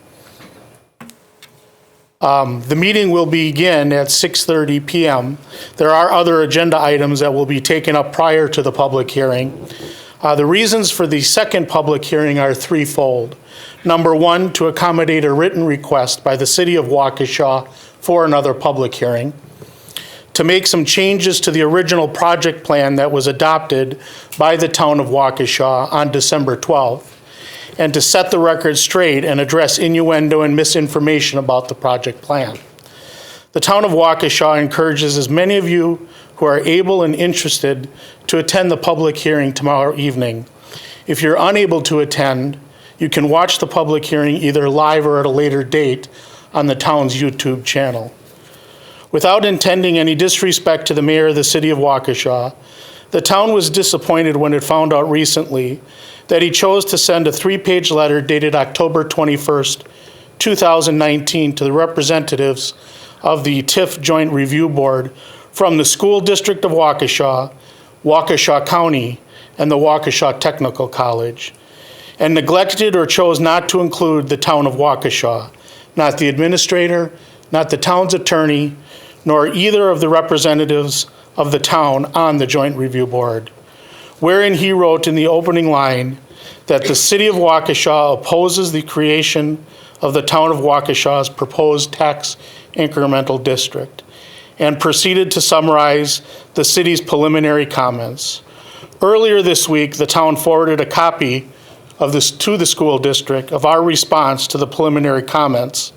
The meeting will begin at 6:30 p.m. There are other agenda items that will be taken up prior to the public hearing. The reasons for the second public hearing are threefold. Number one, to accommodate a written request by the city of Waukesha for another public hearing. To make some changes to the original project plan that was adopted by the town of Waukesha on December 12th. And to set the record straight and address innuendo and misinformation about the project plan. The town of Waukesha encourages as many of you who are able and interested to attend the public hearing tomorrow evening. If you're unable to attend, you can watch the public hearing either live or at a later date on the town's YouTube channel. Without intending any disrespect to the mayor of the city of Waukesha, the town was disappointed when it found out recently that he chose to send a 3-page letter dated October 21st, 2019 to the representatives of the TIF Joint Review Board from the School District of Waukesha, Waukesha County, and the Waukesha Technical College, and neglected or chose not to include the town of Waukesha, not the administrator, not the town's attorney, nor either of the representatives of the town on the Joint Review Board, wherein he wrote in the opening line that the city of Waukesha opposes the creation of the town of Waukesha's proposed tax incremental district, and proceeded to summarize the city's preliminary comments. Earlier this week, the town forwarded a copy of this to the school district of our response to the preliminary comments,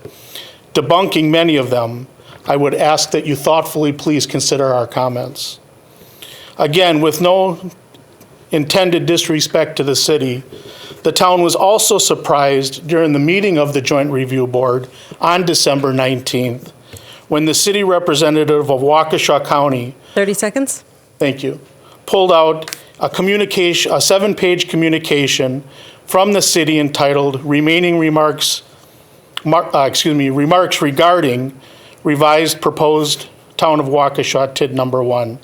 debunking many of them. I would ask that you thoughtfully please consider our comments. Again, with no intended disrespect to the city, the town was also surprised during the meeting of the Joint Review Board on December 19th, when the city representative of Waukesha County,
30 seconds.
Thank you, pulled out a 7-page communication from the city entitled Remarks Regarding Revised Proposed Town of Waukesha TID Number 1.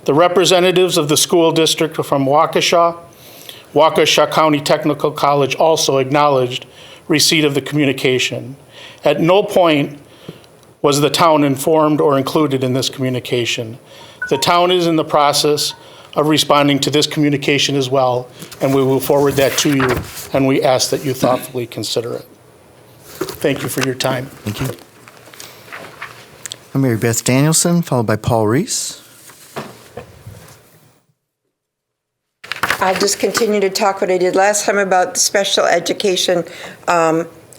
The representatives of the school district from Waukesha County Technical College also acknowledged receipt of the communication. At no point was the town informed or included in this communication. The town is in the process of responding to this communication as well, and we will forward that to you, and we ask that you thoughtfully consider it. Thank you for your time.
Thank you. Mary Beth Danielson, followed by Paul Reese.
I'll just continue to talk what I did last time about the special education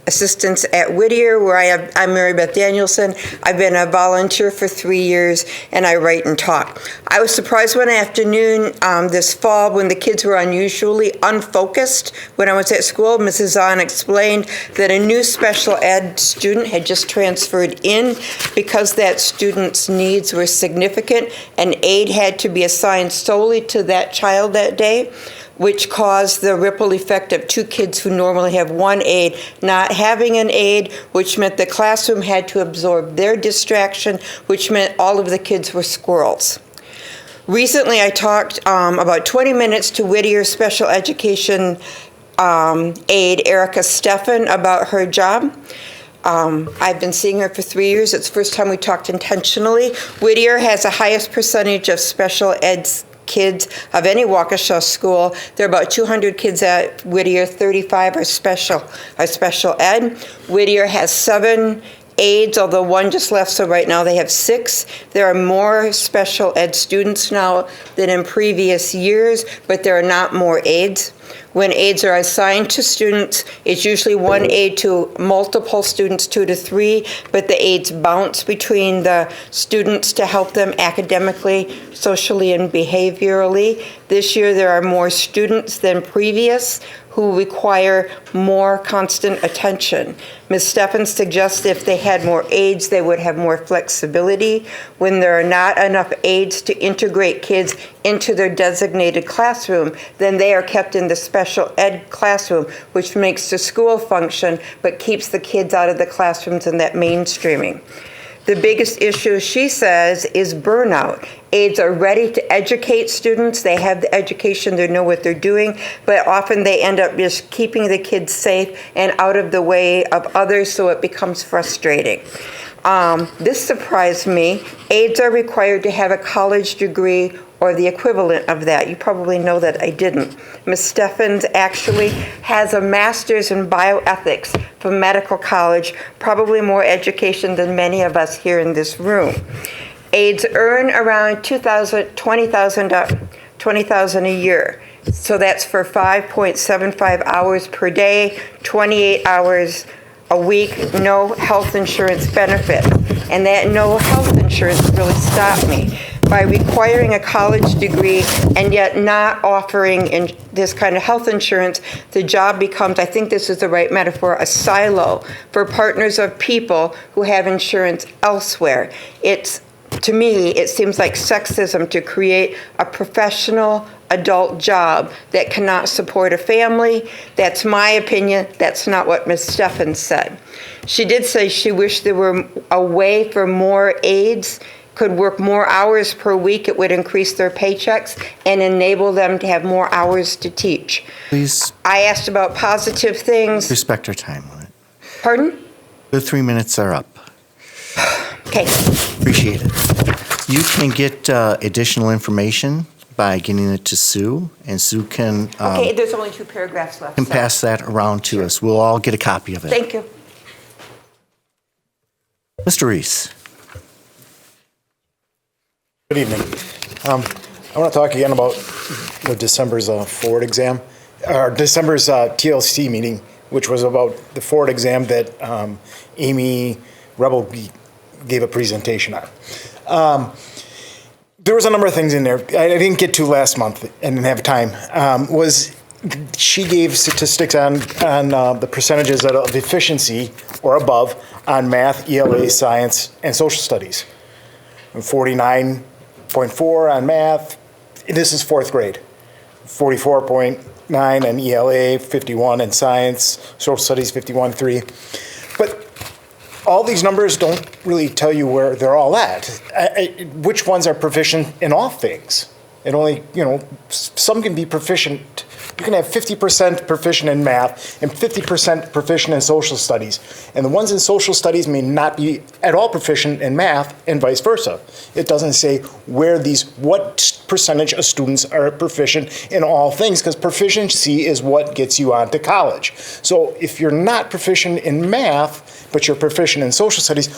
assistance at Whittier, where I'm Mary Beth Danielson. I've been a volunteer for 3 years, and I write and talk. I was surprised one afternoon this fall when the kids were unusually unfocused. When I was at school, Mrs. Zahn explained that a new special ed student had just transferred in. Because that student's needs were significant, an aide had to be assigned solely to that child that day, which caused the ripple effect of 2 kids who normally have 1 aide not having an aide, which meant the classroom had to absorb their distraction, which meant all of the kids were squirrels. Recently, I talked about 20 minutes to Whittier special education aide Erica Steffen about her job. I've been seeing her for 3 years. It's the first time we talked intentionally. Whittier has the highest percentage of special ed kids of any Waukesha school. There are about 200 kids at Whittier, 35 are special ed. Whittier has 7 aides, although 1 just left, so right now they have 6. There are more special ed students now than in previous years, but there are not more aides. When aides are assigned to students, it's usually one aide to multiple students, 2 to 3, but the aides bounce between the students to help them academically, socially, and behaviorally. This year, there are more students than previous who require more constant attention. Ms. Steffens suggests if they had more aides, they would have more flexibility. When there are not enough aides to integrate kids into their designated classroom, then they are kept in the special ed classroom, which makes the school function but keeps the kids out of the classrooms and that mainstreaming. The biggest issue, she says, is burnout. Aides are ready to educate students. They have the education, they know what they're doing, but often they end up just keeping the kids safe and out of the way of others, so it becomes frustrating. This surprised me. Aides are required to have a college degree or the equivalent of that. You probably know that I didn't. Ms. Steffens actually has a master's in bioethics from medical college, probably more education than many of us here in this room. Aides earn around $20,000 a year. So that's for 5.75 hours per day, 28 hours a week, no health insurance benefit. And that no health insurance really stopped me. By requiring a college degree and yet not offering this kind of health insurance, the job becomes, I think this is the right metaphor, a silo for partners of people who have insurance elsewhere. To me, it seems like sexism to create a professional adult job that cannot support a family. That's my opinion. That's not what Ms. Steffens said. She did say she wished there were a way for more aides could work more hours per week. It would increase their paychecks and enable them to have more hours to teach.
Please
I asked about positive things.
respect our time limit.
Pardon?
The 3 minutes are up.
Okay.
Appreciate it. You can get additional information by getting it to Sue, and Sue can
Okay, there's only 2 paragraphs left.
can
so.
pass that around to us. We'll all get a copy of it.
Thank you.
Mr. Reese.
Good evening. I want to talk again about December's Ford exam, or December's TLC meeting, which was about the Ford exam that Amy Rebel gave a presentation on. There was a number of things in there I didn't get to last month and didn't have time. She gave statistics on the percentages of efficiency or above on math, ELA, science, and social studies. 49.4 on math. This is 4th grade. 44.9 on ELA, 51 in science, social studies 51.3. But all these numbers don't really tell you where they're all at. Which ones are proficient in all things? It only, some can be proficient. You can have 50% proficient in math and 50% proficient in social studies. And the ones in social studies may not be at all proficient in math and vice versa. It doesn't say what percentage of students are proficient in all things, because proficiency is what gets you on to college. So if you're not proficient in math, but you're proficient in social studies,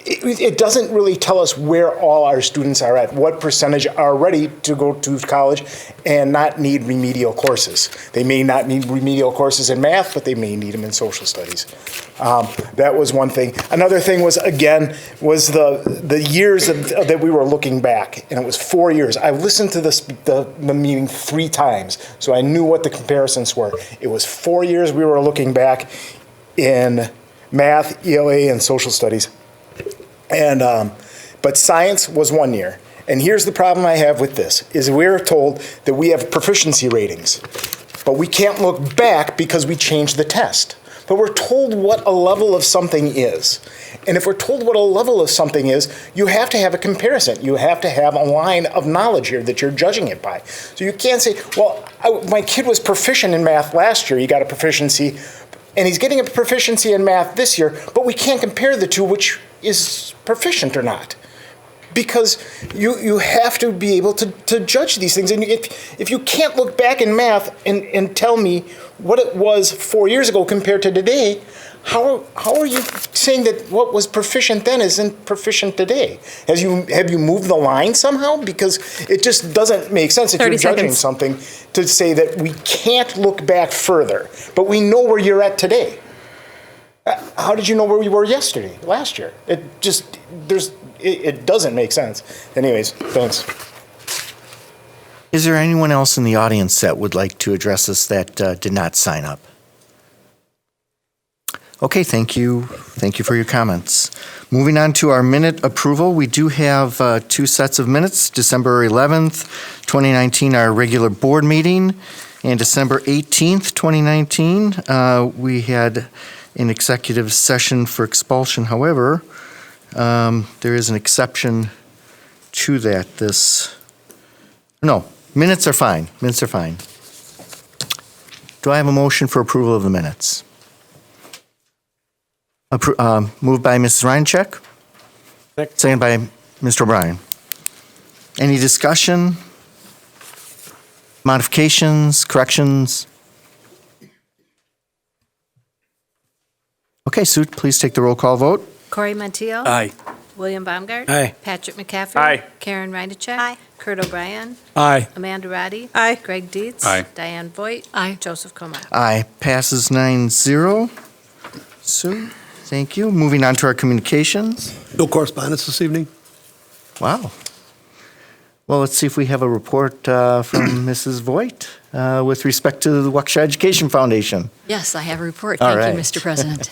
it doesn't really tell us where all our students are at, what percentage are ready to go to college and not need remedial courses. They may not need remedial courses in math, but they may need them in social studies. That was one thing. Another thing was the years that we were looking back, and it was 4 years. I listened to the meeting 3 times, so I knew what the comparisons were. It was 4 years we were looking back in math, ELA, and social studies. But science was 1 year. And here's the problem I have with this, is we're told that we have proficiency ratings, but we can't look back because we changed the test. But we're told what a level of something is. And if we're told what a level of something is, you have to have a comparison. You have to have a line of knowledge here that you're judging it by. So you can't say, well, my kid was proficient in math last year, he got a proficiency, and he's getting a proficiency in math this year, but we can't compare the two, which is proficient or not. Because you have to be able to judge these things. And if you can't look back in math and tell me what it was 4 years ago compared to today, how are you saying that what was proficient then isn't proficient today? Have you moved the line somehow? Because it just doesn't make sense if you're
30
judging
seconds.
something to say that we can't look back further, but we know where you're at today. How did you know where we were last year? It doesn't make sense. Anyways, thanks.
Is there anyone else in the audience that would like to address us that did not sign up? Okay, thank you. Thank you for your comments. Moving on to our minute approval, we do have 2 sets of minutes, December 11th, 2019, our regular board meeting, and December 18th, 2019, we had an executive session for expulsion. However, there is an exception to that. Minutes are fine. Minutes are fine. Do I have a motion for approval of the minutes? Moved by Mrs. Reincheck. Second by Mr. O'Brien. Any discussion? Modifications? Corrections? Okay, Sue, please take the roll call vote.
Corey Montiel.
Aye.
William Baumgart.
Aye.
Patrick McCaffrey.
Aye.
Karen Reinacek. Aye. Kurt O'Brien.
Aye.
Amanda Roddy. Aye. Greg Dietz.
Aye.
Diane Voigt.
Aye.
Joseph Como.
Aye. Passes 9-0. Sue, thank you. Moving on to our communications.
No correspondence this evening?
Wow. Well, let's see if we have a report from Mrs. Voigt with respect to the Waukesha Education Foundation.
Yes, I have a report.
All
Thank
right.
you, Mr. President.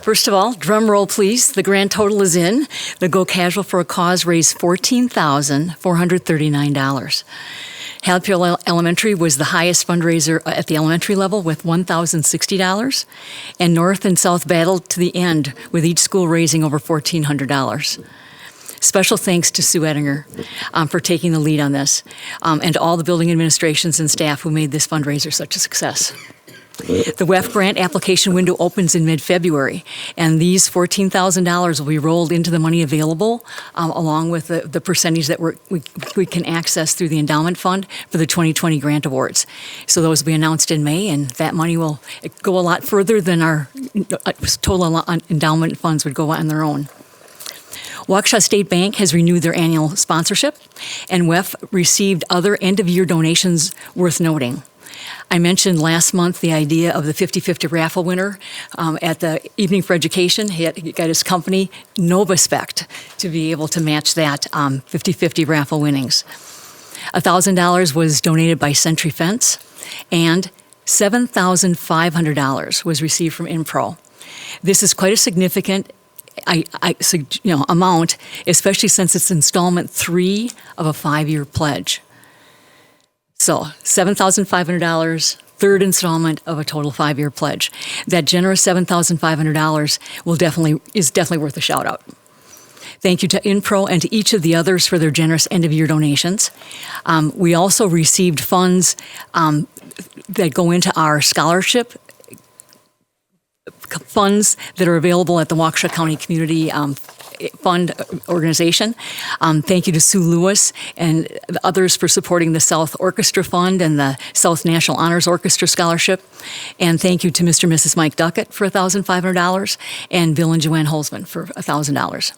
First of all, drum roll, please. The grand total is in. The Go Casual for a Cause raised $14,439. Hatfield Elementary was the highest fundraiser at the elementary level with $1,060, and North and South battled to the end with each school raising over $1,400. Special thanks to Sue Ettinger for taking the lead on this, and to all the building administrations and staff who made this fundraiser such a success. The WEF grant application window opens in mid-February, and these $14,000 will be rolled into the money available, along with the percentage that we can access through the endowment fund for the 2020 grant awards. So those will be announced in May, and that money will go a lot further than our total endowment funds would go on their own. Waukesha State Bank has renewed their annual sponsorship, and WEF received other end-of-year donations worth noting. I mentioned last month the idea of the 50-50 raffle winner at the Evening for Education. He got his company, NovaSpect, to be able to match that 50-50 raffle winnings. $1,000 was donated by Century Fence, and $7,500 was received from Impro. This is quite a significant amount, especially since it's installment 3 of a 5-year pledge. So $7,500, third installment of a total 5-year pledge. That generous $7,500 is definitely worth a shout out. Thank you to Impro and to each of the others for their generous end-of-year donations. We also received funds that go into our scholarship funds that are available at the Waukesha County Community Fund organization. Thank you to Sue Lewis and the others for supporting the South Orchestra Fund and the South National Honors Orchestra Scholarship. And thank you to Mr. and Mrs. Mike Duckett for $1,500 and Bill and Joanne Holzman for $1,000.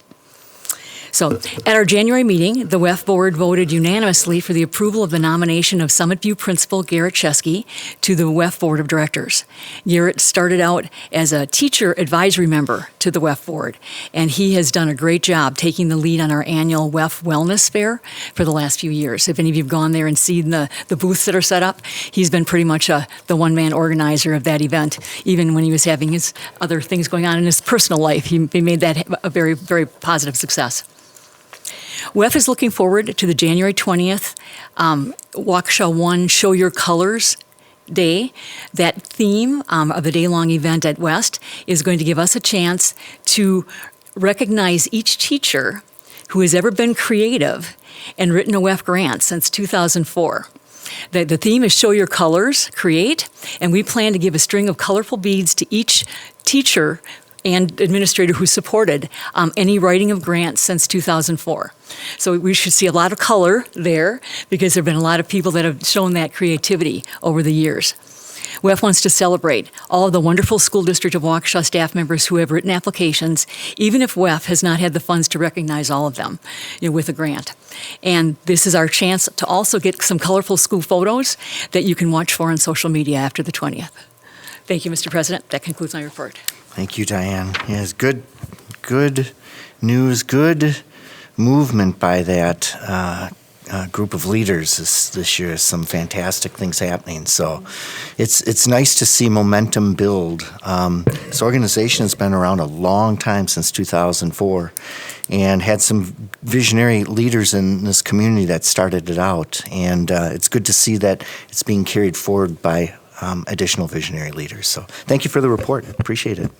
So at our January meeting, the WEF board voted unanimously for the approval of the nomination of Summit View principal Garrett Chesky to the WEF board of directors. Garrett started out as a teacher advisory member to the WEF board, and he has done a great job taking the lead on our annual WEF Wellness Fair for the last few years. If any of you have gone there and seen the booths that are set up, he's been pretty much the one-man organizer of that event. Even when he was having his other things going on in his personal life, he made that a very, very positive success. WEF is looking forward to the January 20th Waukesha One Show Your Colors Day. That theme of the day-long event at West is going to give us a chance to recognize each teacher who has ever been creative and written a WEF grant since 2004. The theme is Show Your Colors, Create, and we plan to give a string of colorful beads to each teacher and administrator who supported any writing of grants since 2004. So we should see a lot of color there because there have been a lot of people that have shown that creativity over the years. WEF wants to celebrate all of the wonderful School District of Waukesha staff members who have written applications, even if WEF has not had the funds to recognize all of them, with a grant. And this is our chance to also get some colorful school photos that you can watch for on social media after the 20th. Thank you, Mr. President. That concludes my report.
Thank you, Diane. Yes, good news, good movement by that group of leaders this year. Some fantastic things happening. So it's nice to see momentum build. This organization has been around a long time, since 2004, and had some visionary leaders in this community that started it out. And it's good to see that it's being carried forward by additional visionary leaders. So thank you for the report. Appreciate it.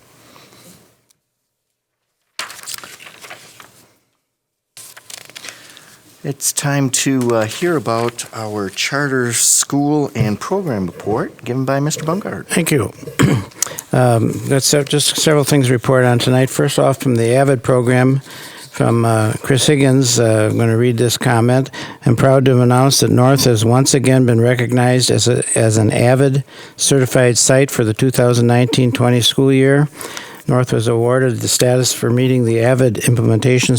It's time to hear about our charter school and program report given by Mr. Bungard.
Thank you. That's just several things to report on tonight. First off, from the AVID program, from Chris Higgins, I'm going to read this comment. I'm proud to announce that North has once again been recognized as an AVID certified site for the 2019-20 school year. North was awarded the status for meeting the AVID implementation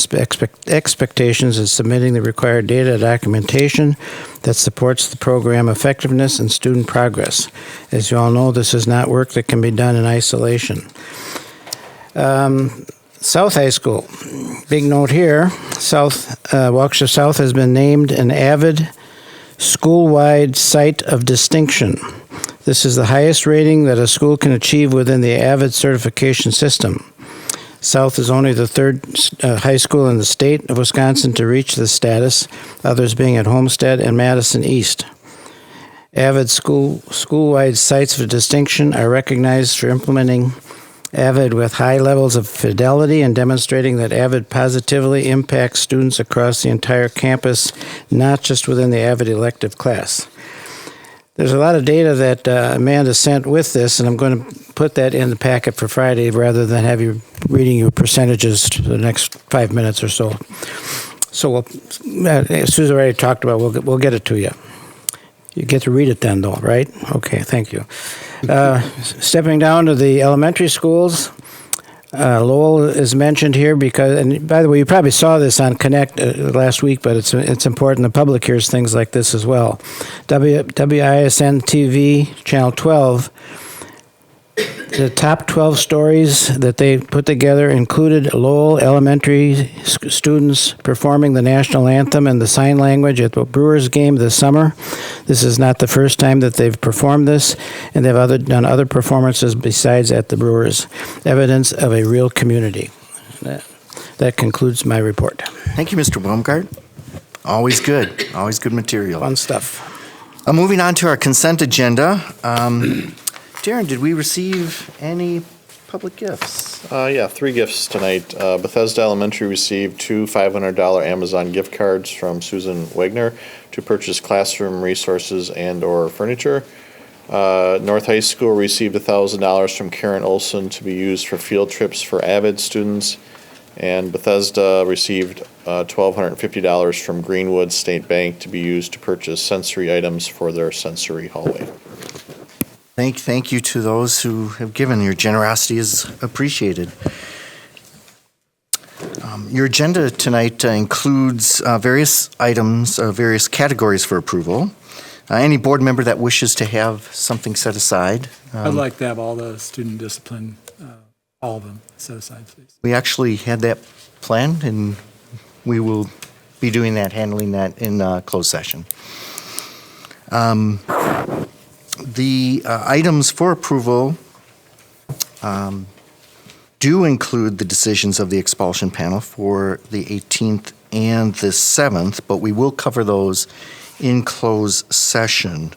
expectations and submitting the required data documentation that supports the program effectiveness and student progress. As you all know, this is not work that can be done in isolation. South High School, big note here, Waukesha South has been named an AVID school-wide site of distinction. This is the highest rating that a school can achieve within the AVID certification system. South is only the third high school in the state of Wisconsin to reach this status, others being at Homestead and Madison East. AVID school-wide sites of distinction are recognized for implementing AVID with high levels of fidelity and demonstrating that AVID positively impacts students across the entire campus, not just within the AVID elective class. There's a lot of data that Amanda sent with this, and I'm going to put that in the packet for Friday rather than have you reading you percentages for the next 5 minutes or so. So Susan already talked about, we'll get it to you. You get to read it then, though, right? Okay, thank you. Stepping down to the elementary schools, Lowell is mentioned here because, and by the way, you probably saw this on Connect last week, but it's important the public hears things like this as well. WISN TV, Channel 12, the top 12 stories that they put together included Lowell elementary students performing the national anthem and the sign language at the Brewers game this summer. This is not the first time that they've performed this, and they've done other performances besides at the Brewers. Evidence of a real community. That concludes my report.
Thank you, Mr. Baumgart. Always good material.
Fun stuff.
Moving on to our consent agenda. Darren, did we receive any public gifts?
Yeah, 3 gifts tonight. Bethesda Elementary received 2 $500 Amazon gift cards from Susan Wagner to purchase classroom resources and/or furniture. North High School received $1,000 from Karen Olson to be used for field trips for AVID students. And Bethesda received $1,250 from Greenwood State Bank to be used to purchase sensory items for their sensory hallway.
Thank you to those who have given. Your generosity is appreciated. Your agenda tonight includes various items, various categories for approval. Any board member that wishes to have something set aside.
I'd like to have all the student discipline, all of them set aside, please.
We actually had that planned, and we will be doing that, handling that in closed session. The items for approval do include the decisions of the expulsion panel for the 18th and the 7th, but we will cover those in closed session.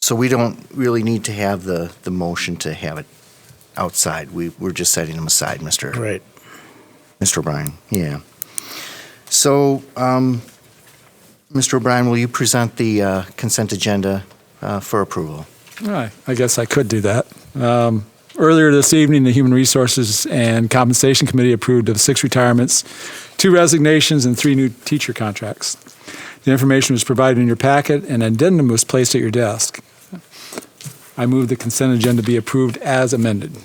So we don't really need to have the motion to have it outside. We're just setting them aside, Mr.
Right.
Mr. O'Brien, yeah. So, Mr. O'Brien, will you present the consent agenda for approval?
All right, I guess I could do that. Earlier this evening, the Human Resources and Compensation Committee approved of 6 retirements, 2 resignations, and 3 new teacher contracts. The information was provided in your packet, and an addendum was placed at your desk. I move the consent agenda be approved as amended.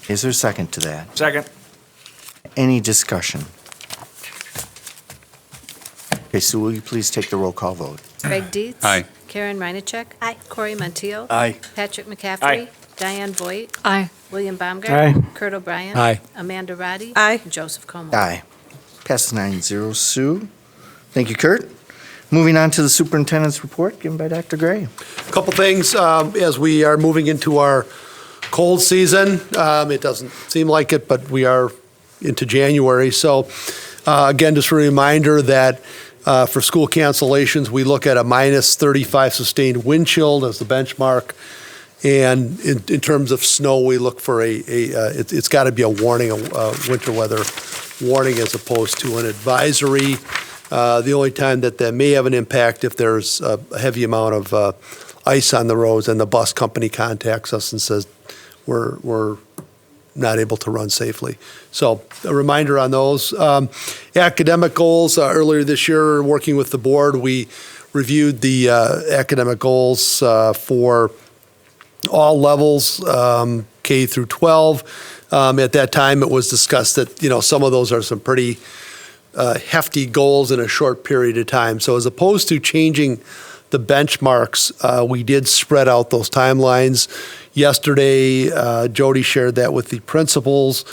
Is there a second to that?
Second.
Any discussion? Okay, Sue, will you please take the roll call vote?
Greg Dietz.
Aye.
Karen Reinacek. Aye. Corey Montiel.
Aye.
Patrick McCaffrey.
Aye.
Diane Voigt.
Aye.
William Baumgart.
Aye.
Kurt O'Brien.
Aye.
Amanda Roddy.
Aye.
Joseph Como.
Aye. Passes 9-0. Sue? Thank you, Kurt. Moving on to the superintendent's report given by Dr. Gray.
A couple things as we are moving into our cold season. It doesn't seem like it, but we are into January. So again, just a reminder that for school cancellations, we look at a minus 35 sustained wind chill as the benchmark. And in terms of snow, we look for it's got to be a warning, a winter weather warning as opposed to an advisory. The only time that may have an impact if there's a heavy amount of ice on the roads and the bus company contacts us and says we're not able to run safely. So a reminder on those. Academic goals, earlier this year, working with the board, we reviewed the academic goals for all levels, K through 12. At that time, it was discussed that, some of those are some pretty hefty goals in a short period of time. So as opposed to changing the benchmarks, we did spread out those timelines. Yesterday, Jody shared that with the principals,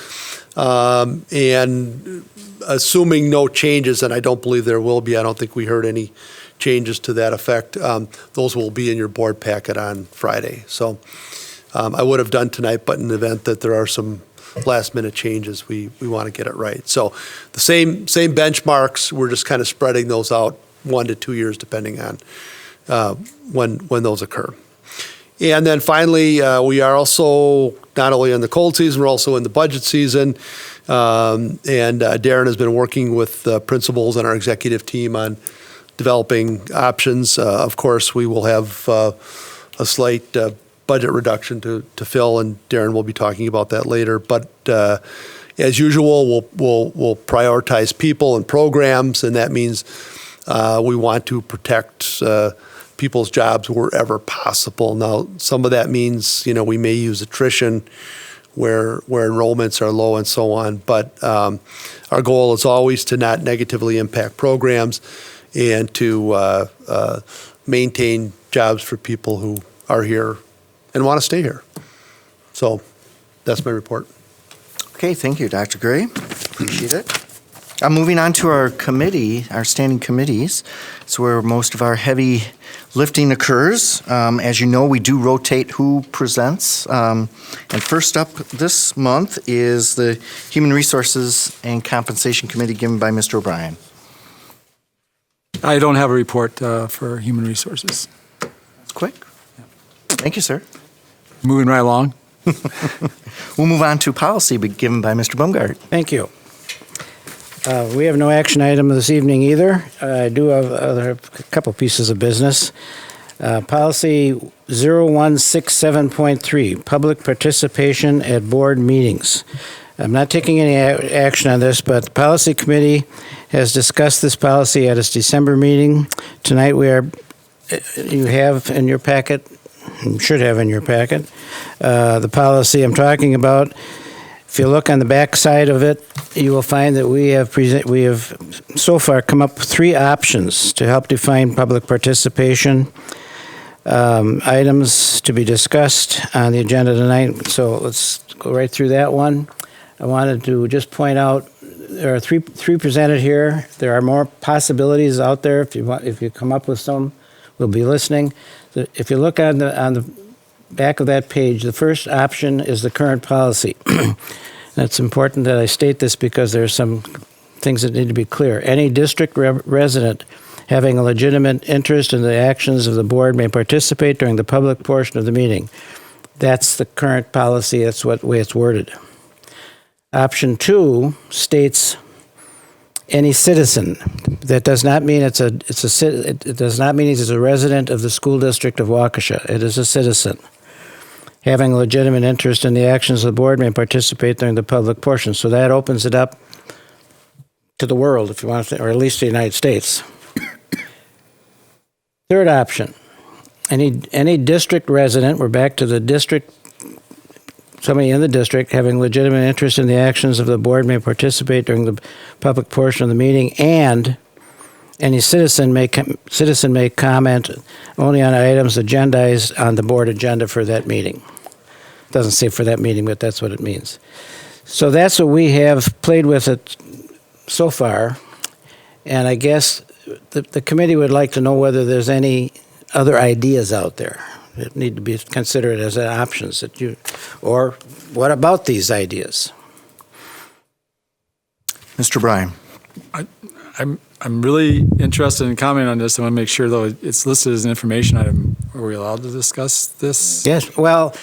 and assuming no changes, and I don't believe there will be, I don't think we heard any changes to that effect, those will be in your board packet on Friday. So I would have done tonight, but in the event that there are some last minute changes, we want to get it right. So the same benchmarks, we're just kind of spreading those out 1 to 2 years depending on when those occur. And then finally, we are also not only in the cold season, we're also in the budget season. And Darren has been working with the principals and our executive team on developing options. Of course, we will have a slight budget reduction to fill, and Darren will be talking about that later. But as usual, we'll prioritize people and programs, and that means we want to protect people's jobs wherever possible. Now, some of that means, we may use attrition where enrollments are low and so on. But our goal is always to not negatively impact programs and to maintain jobs for people who are here and want to stay here. So that's my report.
Okay, thank you, Dr. Gray. Appreciate it. Moving on to our committee, our standing committees. It's where most of our heavy lifting occurs. As you know, we do rotate who presents. And first up this month is the Human Resources and Compensation Committee given by Mr. O'Brien.
I don't have a report for Human Resources.
That's quick. Thank you, sir.
Moving right along.
We'll move on to policy given by Mr. Baumgart.
Thank you. We have no action item this evening either. I do have a couple pieces of business. Policy 0167.3, public participation at board meetings. I'm not taking any action on this, but the policy committee has discussed this policy at its December meeting. Tonight you have in your packet, you should have in your packet, the policy I'm talking about. If you look on the back side of it, you will find that we have so far come up with 3 options to help define public participation. Items to be discussed on the agenda tonight. So let's go right through that one. I wanted to just point out there are three presented here. There are more possibilities out there. If you come up with some, we'll be listening. If you look on the back of that page, the first option is the current policy. It's important that I state this because there are some things that need to be clear. Any district resident having a legitimate interest in the actions of the board may participate during the public portion of the meeting. That's the current policy. That's the way it's worded. Option 2 states any citizen. That does not mean it does not mean he's a resident of the school district of Waukesha. It is a citizen having a legitimate interest in the actions of the board may participate during the public portion. So that opens it up to the world, if you want to, or at least the United States. Third option, any district resident, we're back to the district, somebody in the district having legitimate interest in the actions of the board may participate during the public portion of the meeting, and any citizen may comment only on items agendized on the board agenda for that meeting. Doesn't say for that meeting, but that's what it means. So that's what we have played with it so far, and I guess the committee would like to know whether there's any other ideas out there that need to be considered as options that you, or what about these ideas?
Mr. Bryan.
I'm really interested in commenting on this. I want to make sure, though, it's listed as an information item. Are we allowed to discuss this?
Yes. Well,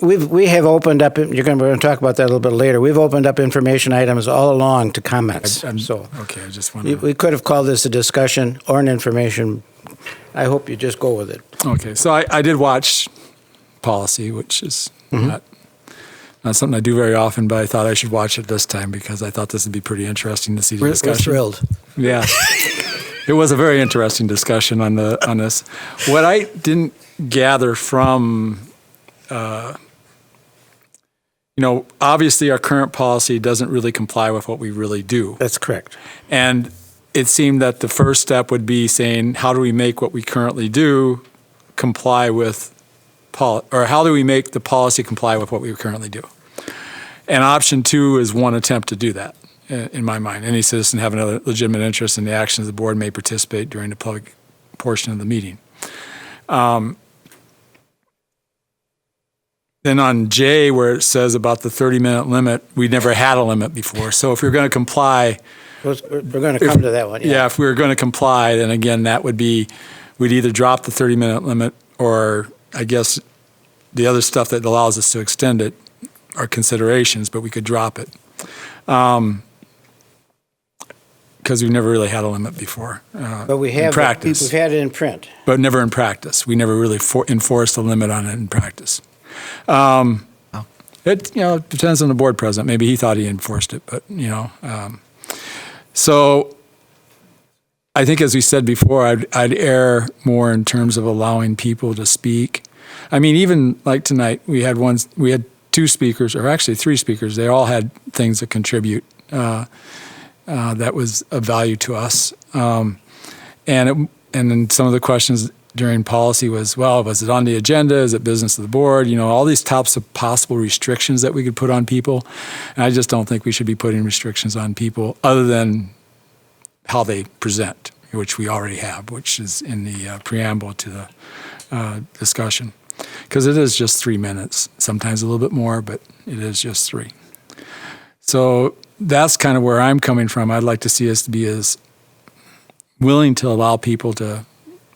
we have opened up. We're going to talk about that a little bit later. We've opened up information items all along to comments.
Okay. I just want to.
We could have called this a discussion or an information. I hope you just go with it.
Okay. So I did watch policy, which is not something I do very often, but I thought I should watch it this time because I thought this would be pretty interesting to see the discussion.
We're thrilled.
Yeah. It was a very interesting discussion on this. What I didn't gather from, obviously our current policy doesn't really comply with what we really do.
That's correct.
And it seemed that the first step would be saying, how do we make what we currently do comply with or how do we make the policy comply with what we currently do? And option 2 is one attempt to do that, in my mind. Any citizen having a legitimate interest in the actions of the board may participate during the public portion of the meeting. Then on J, where it says about the 30-minute limit, we never had a limit before. So if you're going to comply...
We're going to come to that one.
Yeah, if we were going to comply, then again, that would be, we'd either drop the 30-minute limit or I guess the other stuff that allows us to extend it are considerations, but we could drop it. Because we've never really had a limit before.
But we have
in practice.
We've had it in print.
But never in practice. We never really enforced a limit on it in practice. It depends on the board president. Maybe he thought he enforced it, but so I think, as we said before, I'd err more in terms of allowing people to speak. I mean, even like tonight, we had 2 speakers, or actually 3 speakers. They all had things to contribute that was of value to us. And then some of the questions during policy was, well, was it on the agenda? Is it business of the board? All these types of possible restrictions that we could put on people. And I just don't think we should be putting restrictions on people other than how they present, which we already have, which is in the preamble to the discussion. Because it is just 3 minutes, sometimes a little bit more, but it is just 3. So that's kind of where I'm coming from. I'd like to see us to be as willing to allow people to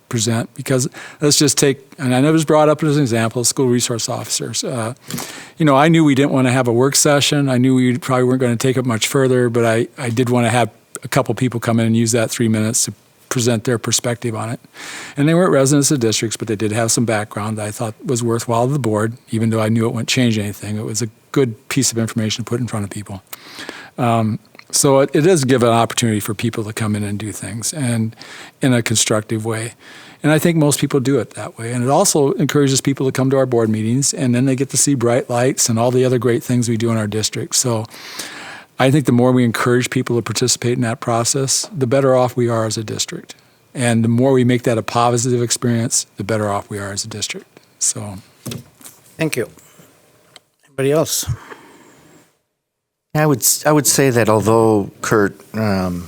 present, because let's just take, and I know it was brought up as an example, school resource officers. I knew we didn't want to have a work session. I knew we probably weren't going to take it much further, but I did want to have a couple people come in and use that 3 minutes to present their perspective on it. And they weren't residents of districts, but they did have some background that I thought was worthwhile to the board, even though I knew it wouldn't change anything. It was a good piece of information to put in front of people. So it does give an opportunity for people to come in and do things, and in a constructive way. And I think most people do it that way. And it also encourages people to come to our board meetings, and then they get to see bright lights and all the other great things we do in our district. So I think the more we encourage people to participate in that process, the better off we are as a district. And the more we make that a positive experience, the better off we are as a district. So,
thank you. Anybody else?
I would say that although, Kurt, the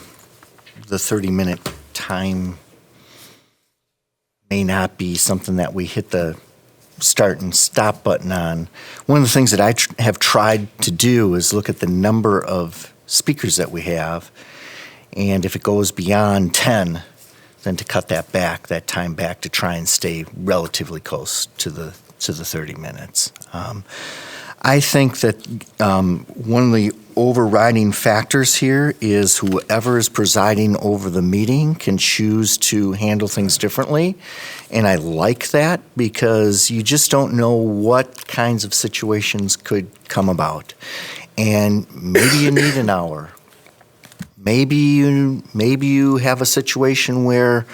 30-minute time may not be something that we hit the start and stop button on, one of the things that I have tried to do is look at the number of speakers that we have, and if it goes beyond 10, then to cut that time back to try and stay relatively close to the 30 minutes. I think that one of the overriding factors here is whoever is presiding over the meeting can choose to handle things differently. And I like that because you just don't know what kinds of situations could come about. And maybe you need an hour. Maybe you have a situation where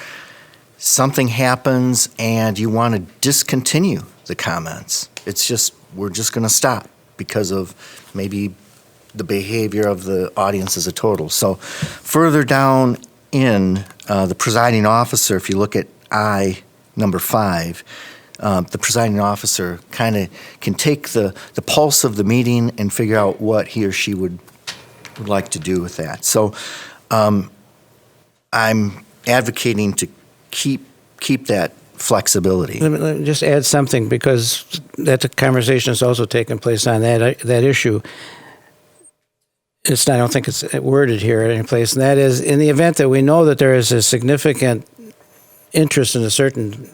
something happens and you want to discontinue the comments. It's just, we're just going to stop because of maybe the behavior of the audience as a total. So further down in the presiding officer, if you look at I, number 5, the presiding officer kind of can take the pulse of the meeting and figure out what he or she would like to do with that. So I'm advocating to keep that flexibility.
Let me just add something, because that conversation has also taken place on that issue. I don't think it's worded here at any place, and that is, in the event that we know that there is a significant interest in a certain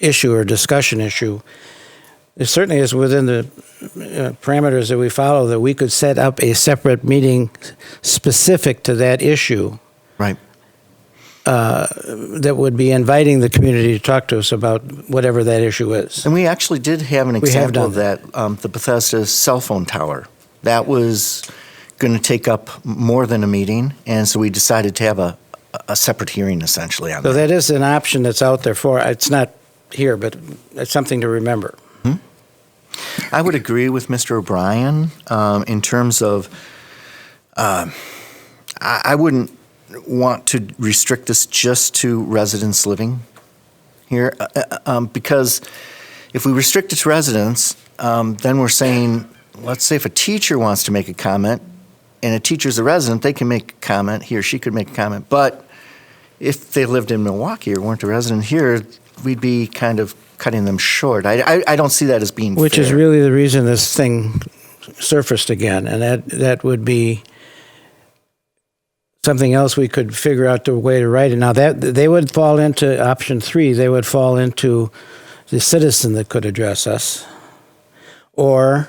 issue or discussion issue, it certainly is within the parameters that we follow that we could set up a separate meeting specific to that issue.
Right.
That would be inviting the community to talk to us about whatever that issue is.
And we actually did have an example of that, the Bethesda cell phone tower. That was going to take up more than a meeting, and so we decided to have a separate hearing essentially on that.
So that is an option that's out there for, it's not here, but it's something to remember.
I would agree with Mr. O'Brien in terms of, I wouldn't want to restrict this just to residents living here, because if we restrict it to residents, then we're saying, let's say if a teacher wants to make a comment, and a teacher's a resident, they can make a comment, he or she could make a comment, but if they lived in Milwaukee or weren't a resident here, we'd be kind of cutting them short. I don't see that as being
Which
fair.
is really the reason this thing surfaced again, and that would be something else we could figure out the way to write it. Now, that they would fall into option 3. They would fall into the citizen that could address us, or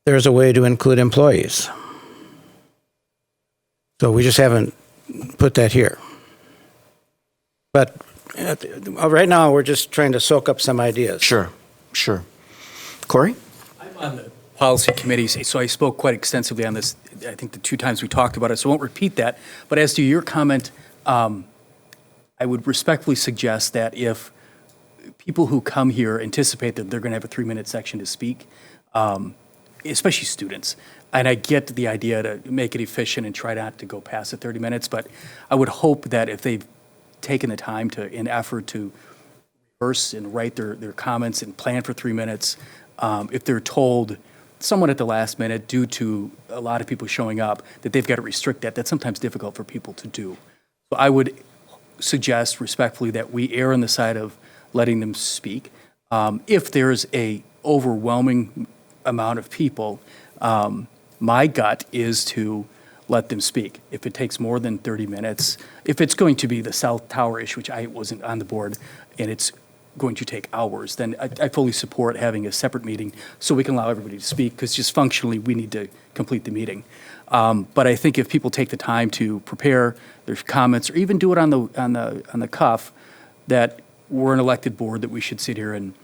there's a way to include employees. So we just haven't put that here. But right now, we're just trying to soak up some ideas.
Sure. Corey?
I'm on the policy committee, so I spoke quite extensively on this, I think the 2 times we talked about it, so I won't repeat that. But as to your comment, I would respectfully suggest that if people who come here anticipate that they're going to have a 3-minute section to speak, especially students, and I get the idea to make it efficient and try not to go past the 30 minutes, but I would hope that if they've taken the time to, in effort to rehearse and write their comments and plan for 3 minutes, if they're told somewhat at the last minute due to a lot of people showing up that they've got to restrict that, that's sometimes difficult for people to do. So I would suggest respectfully that we err on the side of letting them speak. If there's a overwhelming amount of people, my gut is to let them speak. If it takes more than 30 minutes, if it's going to be the South Tower issue, which I wasn't on the board, and it's going to take hours, then I fully support having a separate meeting so we can allow everybody to speak, because just functionally we need to complete the meeting. But I think if people take the time to prepare their comments, or even do it on the cuff, that we're an elected board, that we should sit here and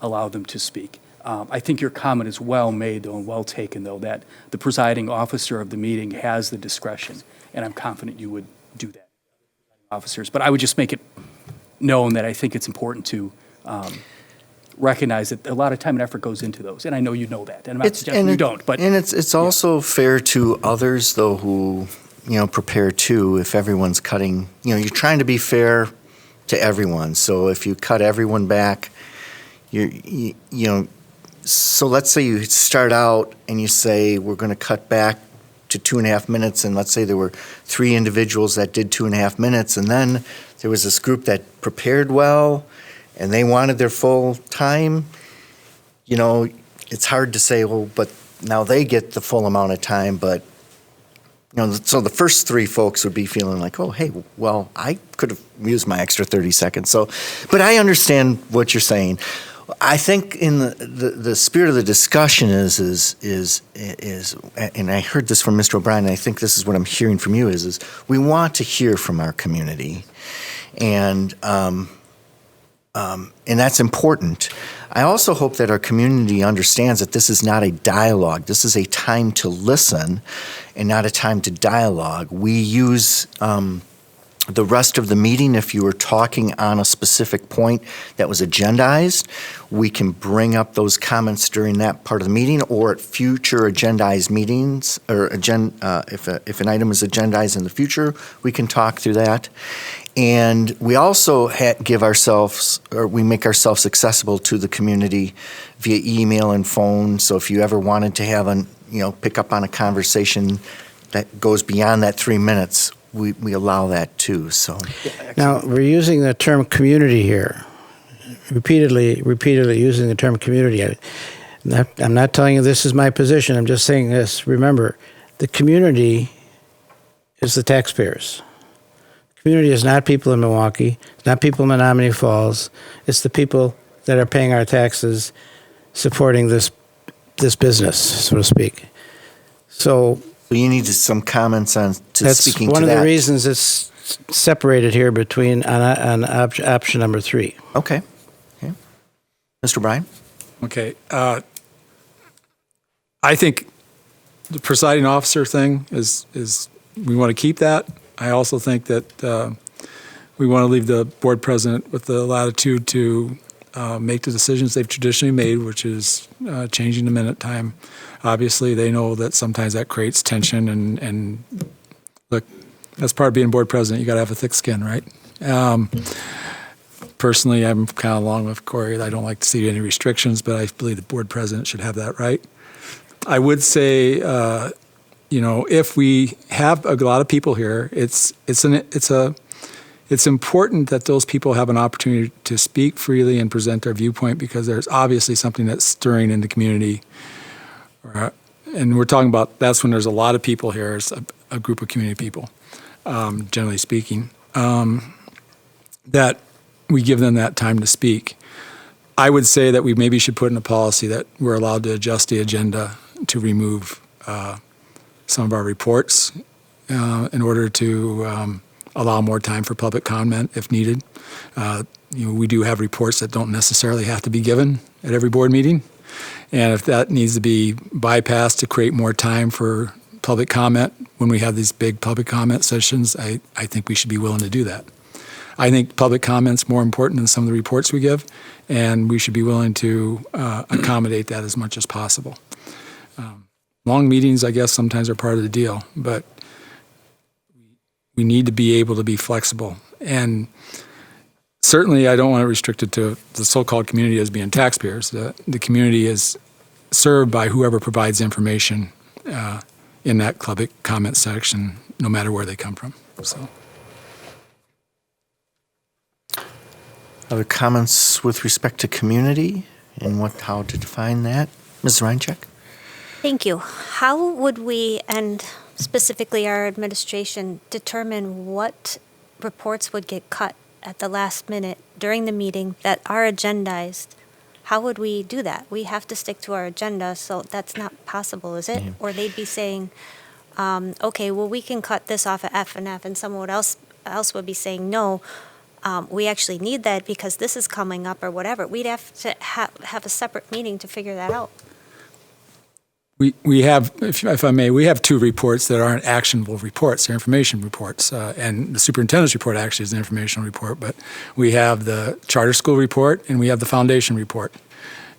allow them to speak. I think your comment is well made, though, and well taken, though, that the presiding officer of the meeting has the discretion, and I'm confident you would do that, officers. But I would just make it known that I think it's important to recognize that a lot of time and effort goes into those, and I know you know that, and I'm not suggesting you don't. But
and it's also fair to others, though, who prepare too. If everyone's cutting, you're trying to be fair to everyone. So if you cut everyone back, So let's say you start out and you say, we're going to cut back to 2.5 minutes, and let's say there were 3 individuals that did 2.5 minutes, and then there was this group that prepared well, and they wanted their full time. It's hard to say, well, but now they get the full amount of time, but so the first 3 folks would be feeling like, oh, hey, well, I could have used my extra 30 seconds. So, but I understand what you're saying. I think in the spirit of the discussion is, and I heard this from Mr. O'Brien, and I think this is what I'm hearing from you is we want to hear from our community, and that's important. I also hope that our community understands that this is not a dialogue. This is a time to listen, and not a time to dialogue. We use The rest of the meeting, if you were talking on a specific point that was agendized, we can bring up those comments during that part of the meeting or at future agendized meetings, or if an item is agendized in the future, we can talk through that. And we also we make ourselves accessible to the community via email and phone. So if you ever wanted to have pick up on a conversation that goes beyond that 3 minutes, we allow that too. So
Now, we're using the term community here, repeatedly using the term community. I'm not telling you this is my position. I'm just saying this. Remember, the community is the taxpayers. The community is not people in Milwaukee. It's not people in Menominee Falls. It's the people that are paying our taxes, supporting this business, so to speak. So
you needed some comments on speaking to that.
That's one of the reasons it's separated here between on option number 3.
Okay. Mr. Bryan?
Okay. I think the presiding officer thing is we want to keep that. I also think that we want to leave the board president with the latitude to make the decisions they've traditionally made, which is changing the minute time. Obviously, they know that sometimes that creates tension, and look, that's part of being board president. You got to have a thick skin, right? Personally, I'm kind of along with Corey. I don't like to see any restrictions, but I believe the board president should have that right. I would say, if we have a lot of people here, it's important that those people have an opportunity to speak freely and present their viewpoint, because there's obviously something that's stirring in the community. And we're talking about, that's when there's a lot of people here, it's a group of community people, generally speaking, that we give them that time to speak. I would say that we maybe should put in a policy that we're allowed to adjust the agenda to remove some of our reports in order to allow more time for public comment if needed. We do have reports that don't necessarily have to be given at every board meeting. And if that needs to be bypassed to create more time for public comment when we have these big public comment sessions, I think we should be willing to do that. I think public comment's more important than some of the reports we give, and we should be willing to accommodate that as much as possible. Long meetings, I guess, sometimes are part of the deal, but we need to be able to be flexible. And certainly, I don't want to restrict it to the so-called community as being taxpayers. The community is served by whoever provides information in that public comment section, no matter where they come from. So,
other comments with respect to community and how to define that? Ms. Reincheck?
Thank you. How would we, and specifically our administration, determine what reports would get cut at the last minute during the meeting that are agendized? How would we do that? We have to stick to our agenda, so that's not possible, is it? Or they'd be saying, okay, well, we can cut this off at F and F, and someone else would be saying, no, we actually need that because this is coming up or whatever. We'd have to have a separate meeting to figure that out.
We have, if I may, we have 2 reports that aren't actionable reports. They're information reports. And the superintendent's report actually is an informational report, but we have the charter school report and we have the foundation report.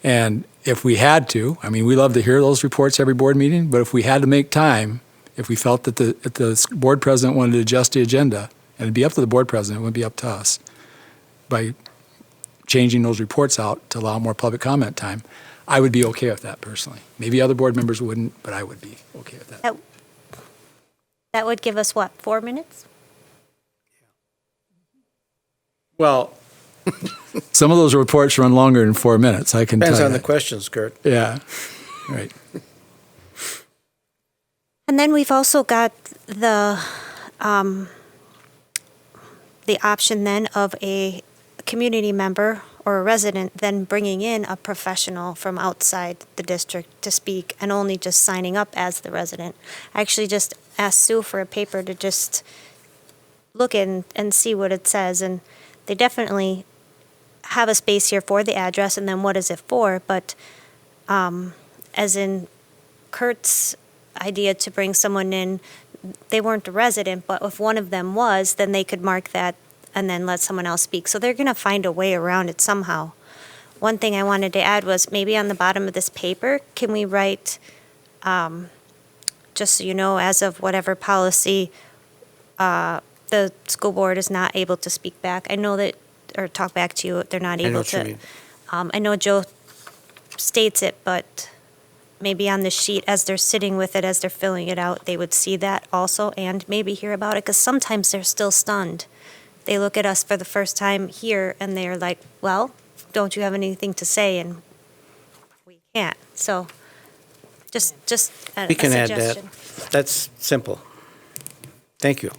And if we had to, we love to hear those reports every board meeting, but if we had to make time, if we felt that the board president wanted to adjust the agenda, and it'd be up to the board president, it wouldn't be up to us, by changing those reports out to allow more public comment time, I would be okay with that personally. Maybe other board members wouldn't, but I would be okay with that.
That would give us, what, 4 minutes?
Well, some of those reports run longer than 4 minutes, I can tell you.
Depends on the questions, Kurt.
Yeah, right.
And then we've also got the option then of a community member or a resident then bringing in a professional from outside the district to speak and only just signing up as the resident. I actually just asked Sue for a paper to just look in and see what it says, and they definitely have a space here for the address and then what is it for, but as in Kurt's idea to bring someone in they weren't a resident, but if one of them was, then they could mark that and then let someone else speak. So they're going to find a way around it somehow. One thing I wanted to add was maybe on the bottom of this paper, can we write, just so you know, as of whatever policy, the school board is not able to speak back. I know that, or talk back to you, they're not
I know
able
what you
to.
mean.
I know Joe states it, but maybe on the sheet, as they're sitting with it, as they're filling it out, they would see that also and maybe hear about it, because sometimes they're still stunned. They look at us for the first time here and they're like, well, don't you have anything to say? And we can't. So just a
We can add
suggestion.
that. That's simple. Thank you.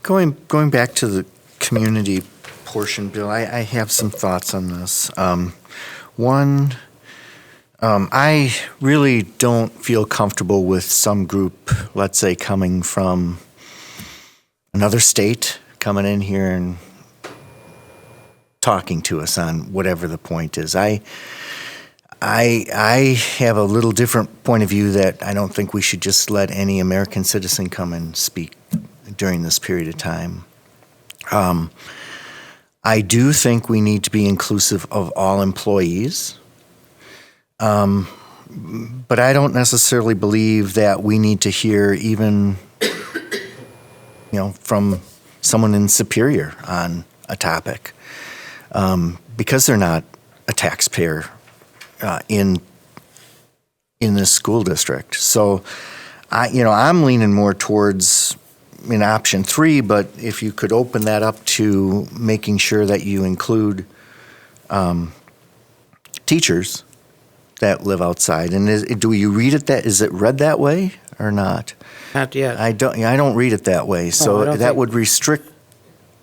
Going back to the community portion, Bill, I have some thoughts on this. One, I really don't feel comfortable with some group, let's say, coming from another state, coming in here and talking to us on whatever the point is. I have a little different point of view that I don't think we should just let any American citizen come and speak during this period of time. I do think we need to be inclusive of all employees, but I don't necessarily believe that we need to hear even, from someone in Superior on a topic, because they're not a taxpayer in this school district. So, I'm leaning more towards in option 3, but if you could open that up to making sure that you include teachers that live outside. And do you read it is it read that way or not?
Not yet.
I don't read it that way. So that would restrict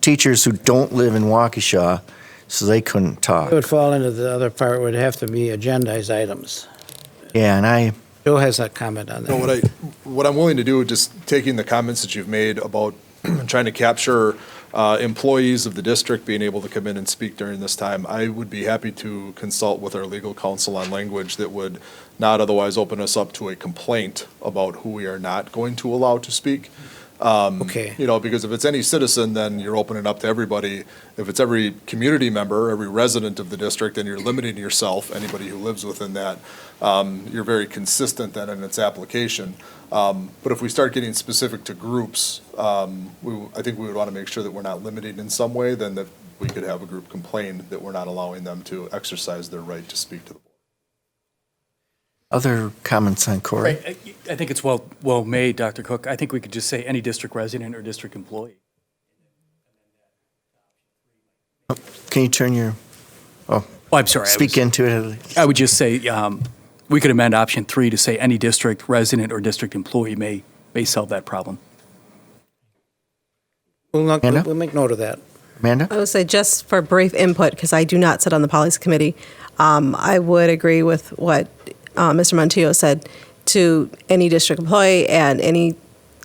teachers who don't live in Waukesha, so they couldn't talk.
It would fall into the other part, would have to be agendized items.
Yeah, and
Joe has a comment on that.
No, what I'm willing to do, just taking the comments that you've made about trying to capture employees of the district being able to come in and speak during this time, I would be happy to consult with our legal counsel on language that would not otherwise open us up to a complaint about who we are not going to allow to speak.
Okay.
Because if it's any citizen, then you're opening up to everybody. If it's every community member, every resident of the district, then you're limiting yourself, anybody who lives within that. You're very consistent then in its application. But if we start getting specific to groups, I think we would want to make sure that we're not limiting in some way, then that we could have a group complain that we're not allowing them to exercise their right to speak to the board.
Other comments on Corey?
I think it's well made, Dr. Cook. I think we could just say any district resident or district employee.
Can you turn your... Oh,
I'm sorry.
Speak into it.
I would just say we could amend option 3 to say any district resident or district employee may solve that problem.
We'll make note of that.
Amanda?
I would say just for brief input, because I do not sit on the policy committee, I would agree with what Mr. Montillo said to any district employee and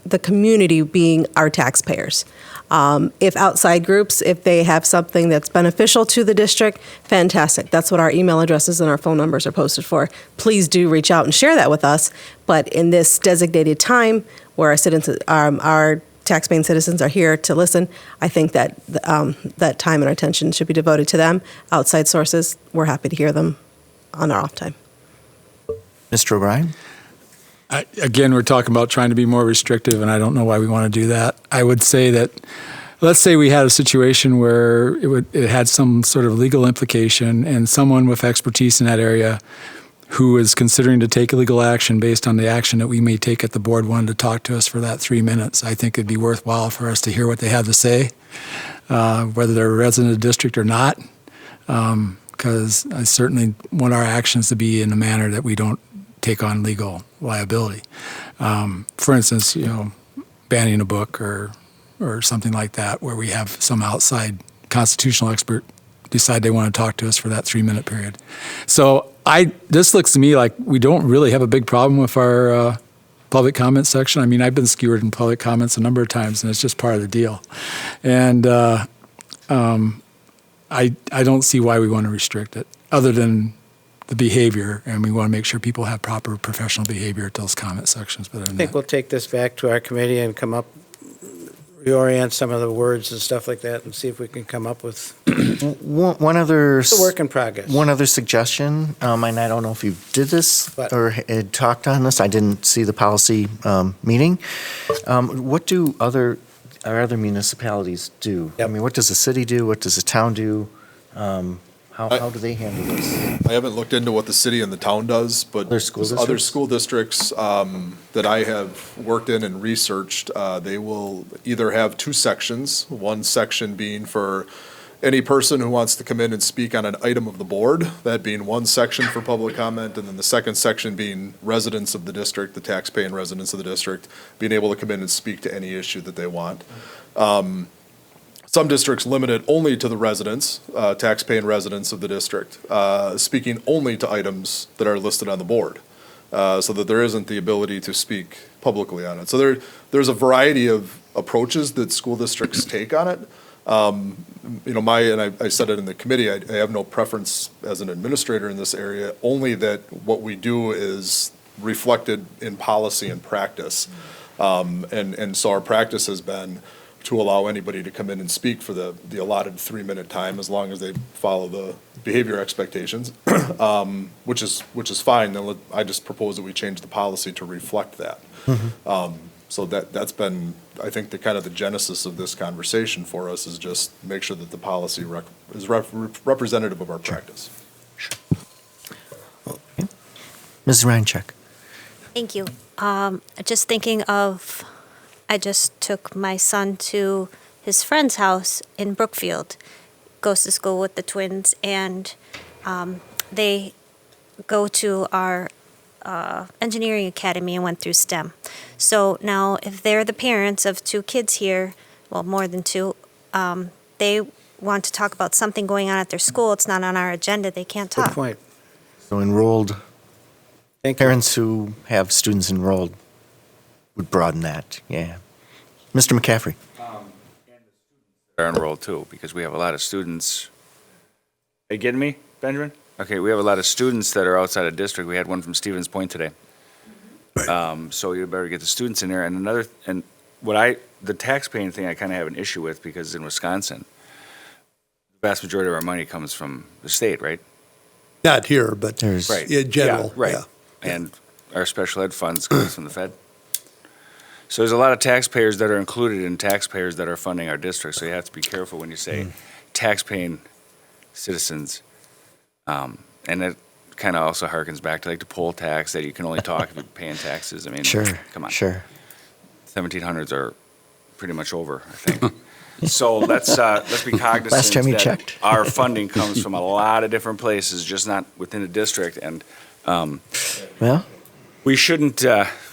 the community being our taxpayers. If outside groups, if they have something that's beneficial to the district, fantastic. That's what our email addresses and our phone numbers are posted for. Please do reach out and share that with us. But in this designated time where our citizens, our taxpaying citizens are here to listen, I think that that time and our attention should be devoted to them. Outside sources, we're happy to hear them on our off time.
Mr. O'Brien?
Again, we're talking about trying to be more restrictive, and I don't know why we want to do that. I would say that, let's say we had a situation where it had some sort of legal implication, and someone with expertise in that area who is considering to take illegal action based on the action that we may take at the board wanted to talk to us for that 3 minutes. I think it'd be worthwhile for us to hear what they have to say, whether they're a resident of the district or not, because I certainly want our actions to be in a manner that we don't take on legal liability. For instance, banning a book or something like that, where we have some outside constitutional expert decide they want to talk to us for that 3-minute period. So this looks to me like we don't really have a big problem with our public comment section. I mean, I've been skewered in public comments a number of times, and it's just part of the deal. And I don't see why we want to restrict it, other than the behavior, and we want to make sure people have proper professional behavior at those comment sections. But
I think we'll take this back to our committee and reorient some of the words and stuff like that and see if we can come up with
One other
a work in progress.
One other suggestion, and I don't know if you did this or had talked on this. I didn't see the policy meeting. What do our other municipalities do? I mean, what does the city do? What does the town do? How do they handle this?
I haven't looked into what the city and the town does, but other school districts that I have worked in and researched, they will either have two sections, one section being for any person who wants to come in and speak on an item of the board, that being one section for public comment, and then the second section being residents of the district, the tax-paying residents of the district, being able to come in and speak to any issue that they want. Some districts limit it only to the residents, tax-paying residents of the district, speaking only to items that are listed on the board, so that there isn't the ability to speak publicly on it. So there's a variety of approaches that school districts take on it. I said it in the committee, I have no preference as an administrator in this area, only that what we do is reflected in policy and practice. And so our practice has been to allow anybody to come in and speak for the allotted 3-minute time, as long as they follow the behavior expectations, which is fine. Then I just propose that we change the policy to reflect that. So that's been, I think, the genesis of this conversation for us, is just make sure that the policy is representative of our practice.
Okay. Ms. Reincheck.
Thank you. Just thinking of, I just took my son to his friend's house in Brookfield, goes to school with the twins, and they go to our engineering academy and went through STEM. So now if they're the parents of 2 kids here, well, more than 2, they want to talk about something going on at their school, it's not on our agenda, they can't talk.
Good point.
So enrolled parents who have students enrolled would broaden that, yeah. Mr. McCaffrey.
Are enrolled too, because we have a lot of students. Are you getting me, Benjamin? Okay, we have a lot of students that are outside of district. We had one from Stevens Point today. So you better get the students in there. And the tax-paying thing I kind of have an issue with, because in Wisconsin, the vast majority of our money comes from the state, right?
Not here, but in general.
Yeah, right.
Yeah.
And our special ed funds comes from the Fed. So there's a lot of taxpayers that are included in taxpayers that are funding our district. So you have to be careful when you say tax-paying citizens. And that kind of also harkens back to the poll tax, that you can only talk if you're paying taxes. I mean, come on.
Sure.
1700s are pretty much over, I think. So let's be cognizant
Last time you
that
checked.
Our funding comes from a lot of different places, just not within the district. And we shouldn't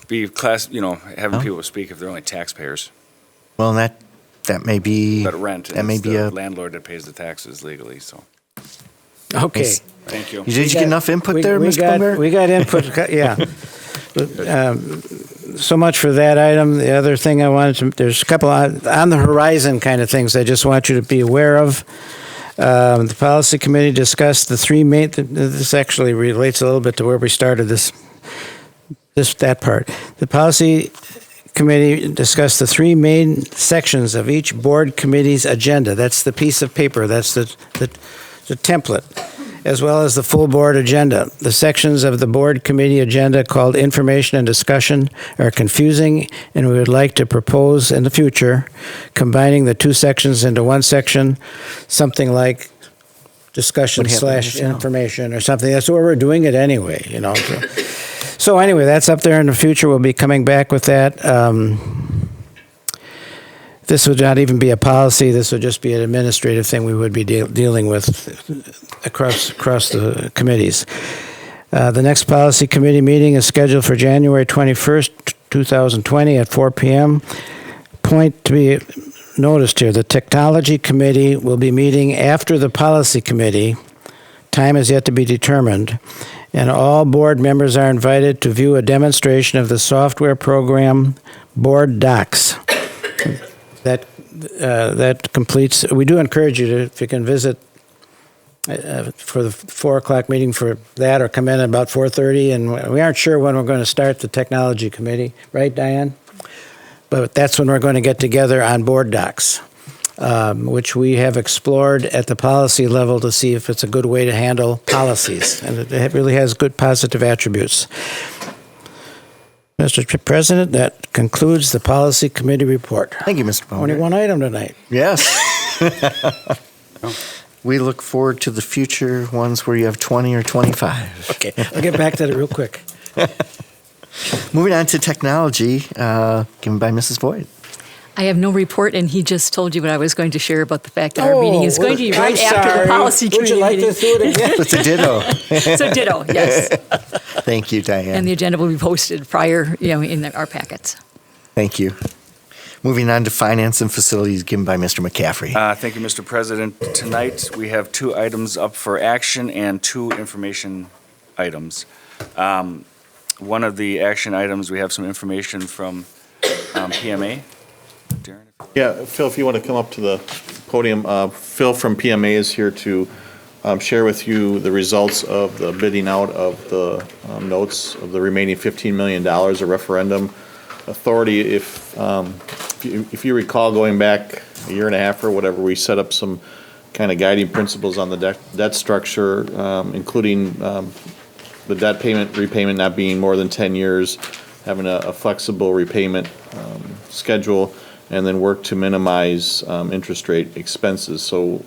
be having people speak if they're only taxpayers.
Well, that may be
But rent,
that may
it's
be
the
a
landlord that pays the taxes legally. So
Okay.
thank you.
Did you get enough input there, Ms. Blumberg?
We got input, yeah. So much for that item. The other thing there's a couple on the horizon kind of things I just want you to be aware of. The policy committee discussed the 3 main, this actually relates a little bit to where we started that part. The policy committee discussed the 3 main sections of each board committee's agenda. That's the piece of paper, that's the template, as well as the full board agenda. The sections of the board committee agenda called information and discussion are confusing, and we would like to propose in the future combining the 2 sections into 1 section, something like discussion / information or something. That's where we're doing it anyway, So anyway, that's up there in the future. We'll be coming back with that. This would not even be a policy. This would just be an administrative thing we would be dealing with across the committees. The next policy committee meeting is scheduled for January 21st, 2020 at 4 p.m. Point to be noticed here, the technology committee will be meeting after the policy committee. Time is yet to be determined. And all board members are invited to view a demonstration of the software program Board Docs. That completes. We do encourage you to, if you can visit for the 4 o'clock meeting for that, or come in at about 4:30, and we aren't sure when we're going to start the technology committee, right, Diane? But that's when we're going to get together on board docs, which we have explored at the policy level to see if it's a good way to handle policies, and it really has good positive attributes. Mr. President, that concludes the policy committee report.
Thank you, Mr. Bowman.
Only one item tonight.
Yes. We look forward to the future ones where you have 20 or 25.
Okay, I'll get back to that real quick.
Moving on to technology, given by Mrs. Voigt.
I have no report, and he just told you what I was going to share about the fact that our meeting is going to be right after the policy committee
Would you like
meeting.
to do it again?
It's a ditto.
It's a ditto, yes.
Thank you, Diane.
And the agenda will be posted prior, in our packets.
Thank you. Moving on to finance and facilities, given by Mr. McCaffrey.
Thank you, Mr. President. Tonight, we have 2 items up for action and 2 information items. One of the action items, we have some information from PMA. Darren?
Yeah, Phil, if you want to come up to the podium. Phil from PMA is here to share with you the results of the bidding out of the notes of the remaining $15 million of referendum authority. If you recall, going back a year and a half or whatever, we set up some kind of guiding principles on the debt structure, including the debt repayment not being more than 10 years, having a flexible repayment schedule, and then work to minimize interest rate expenses. So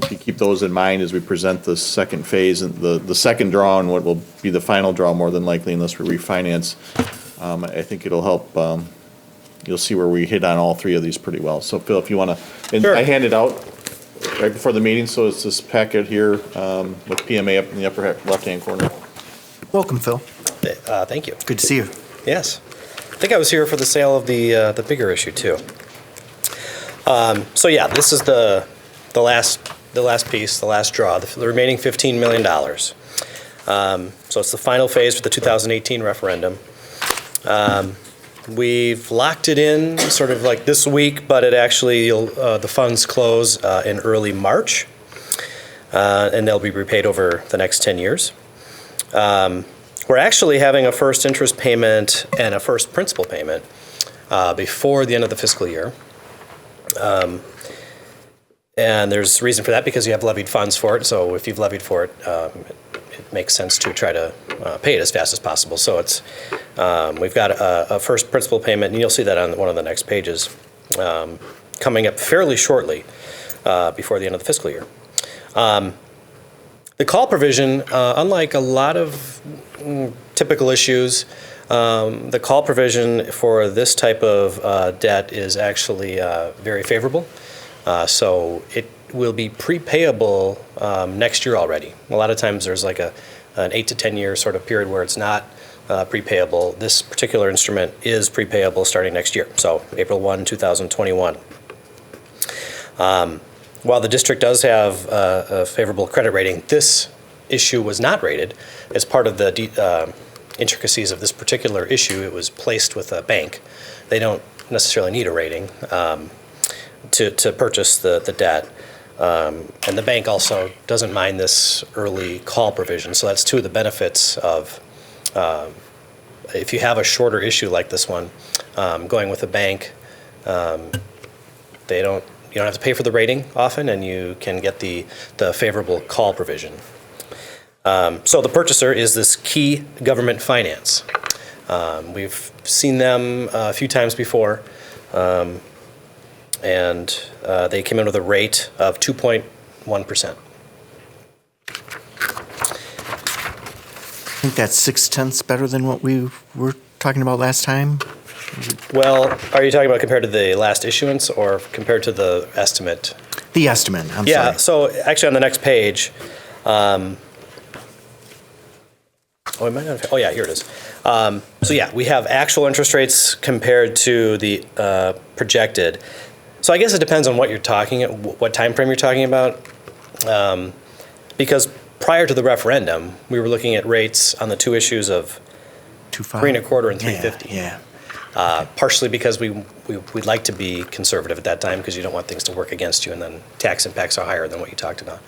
if you keep those in mind as we present the second phase, and the second draw and what will be the final draw more than likely unless we refinance, I think it'll help. You'll see where we hit on all 3 of these pretty well. So Phil, if you want to, and
Sure.
I handed out right before the meeting, so it's this packet here with PMA up in the upper left-hand corner.
Welcome, Phil.
Thank you.
Good to see you.
Yes. I think I was here for the sale of the bigger issue too. So yeah, this is the last piece, the last draw, the remaining $15 million. So it's the final phase for the 2018 referendum. We've locked it in sort of like this week, but it actually the funds close in early March, and they'll be repaid over the next 10 years. We're actually having a first interest payment and a first principal payment before the end of the fiscal year. And there's reason for that because you have levied funds for it. So if you've levied for it, it makes sense to try to pay it as fast as possible. So it's we've got a first principal payment, and you'll see that on one of the next pages, coming up fairly shortly before the end of the fiscal year. The call provision, unlike a lot of typical issues, the call provision for this type of debt is actually very favorable. So it will be prepayable next year already. A lot of times there's like an 8 to 10 year sort of period where it's not prepayable. This particular instrument is prepayable starting next year, so April 1, 2021. While the district does have a favorable credit rating, this issue was not rated. As part of the intricacies of this particular issue, it was placed with a bank. They don't necessarily need a rating to purchase the debt. And the bank also doesn't mind this early call provision. So that's 2 of the benefits of if you have a shorter issue like this one, going with a bank, you don't have to pay for the rating often, and you can get the favorable call provision. So the purchaser is this Key Government Finance. We've seen them a few times before, and they came in with a rate of 2.1%.
I think that's 0.6 better than what we were talking about last time.
Well, are you talking about compared to the last issuance or compared to the estimate?
The estimate, I'm sorry.
Yeah, so actually on the next page, here it is. So yeah, we have actual interest rates compared to the projected. So I guess it depends on what you're what time frame you're talking about. Because prior to the referendum, we were looking at rates on the 2 issues of
2.5
3.25 and 3.50.
Yeah.
partially because we'd like to be conservative at that time because you don't want things to work against you and then tax impacts are higher than what you talked about.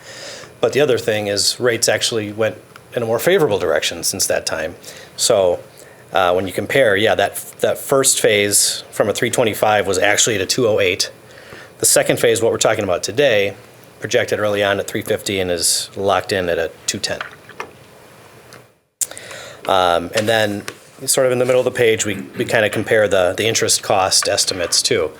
But the other thing is rates actually went in a more favorable direction since that time. So when you compare, that first phase from a 325 was actually at a 208. The second phase, what we're talking about today, projected early on at 350 and is locked in at a 210. And then sort of in the middle of the page, we kind of compare the interest cost estimates too.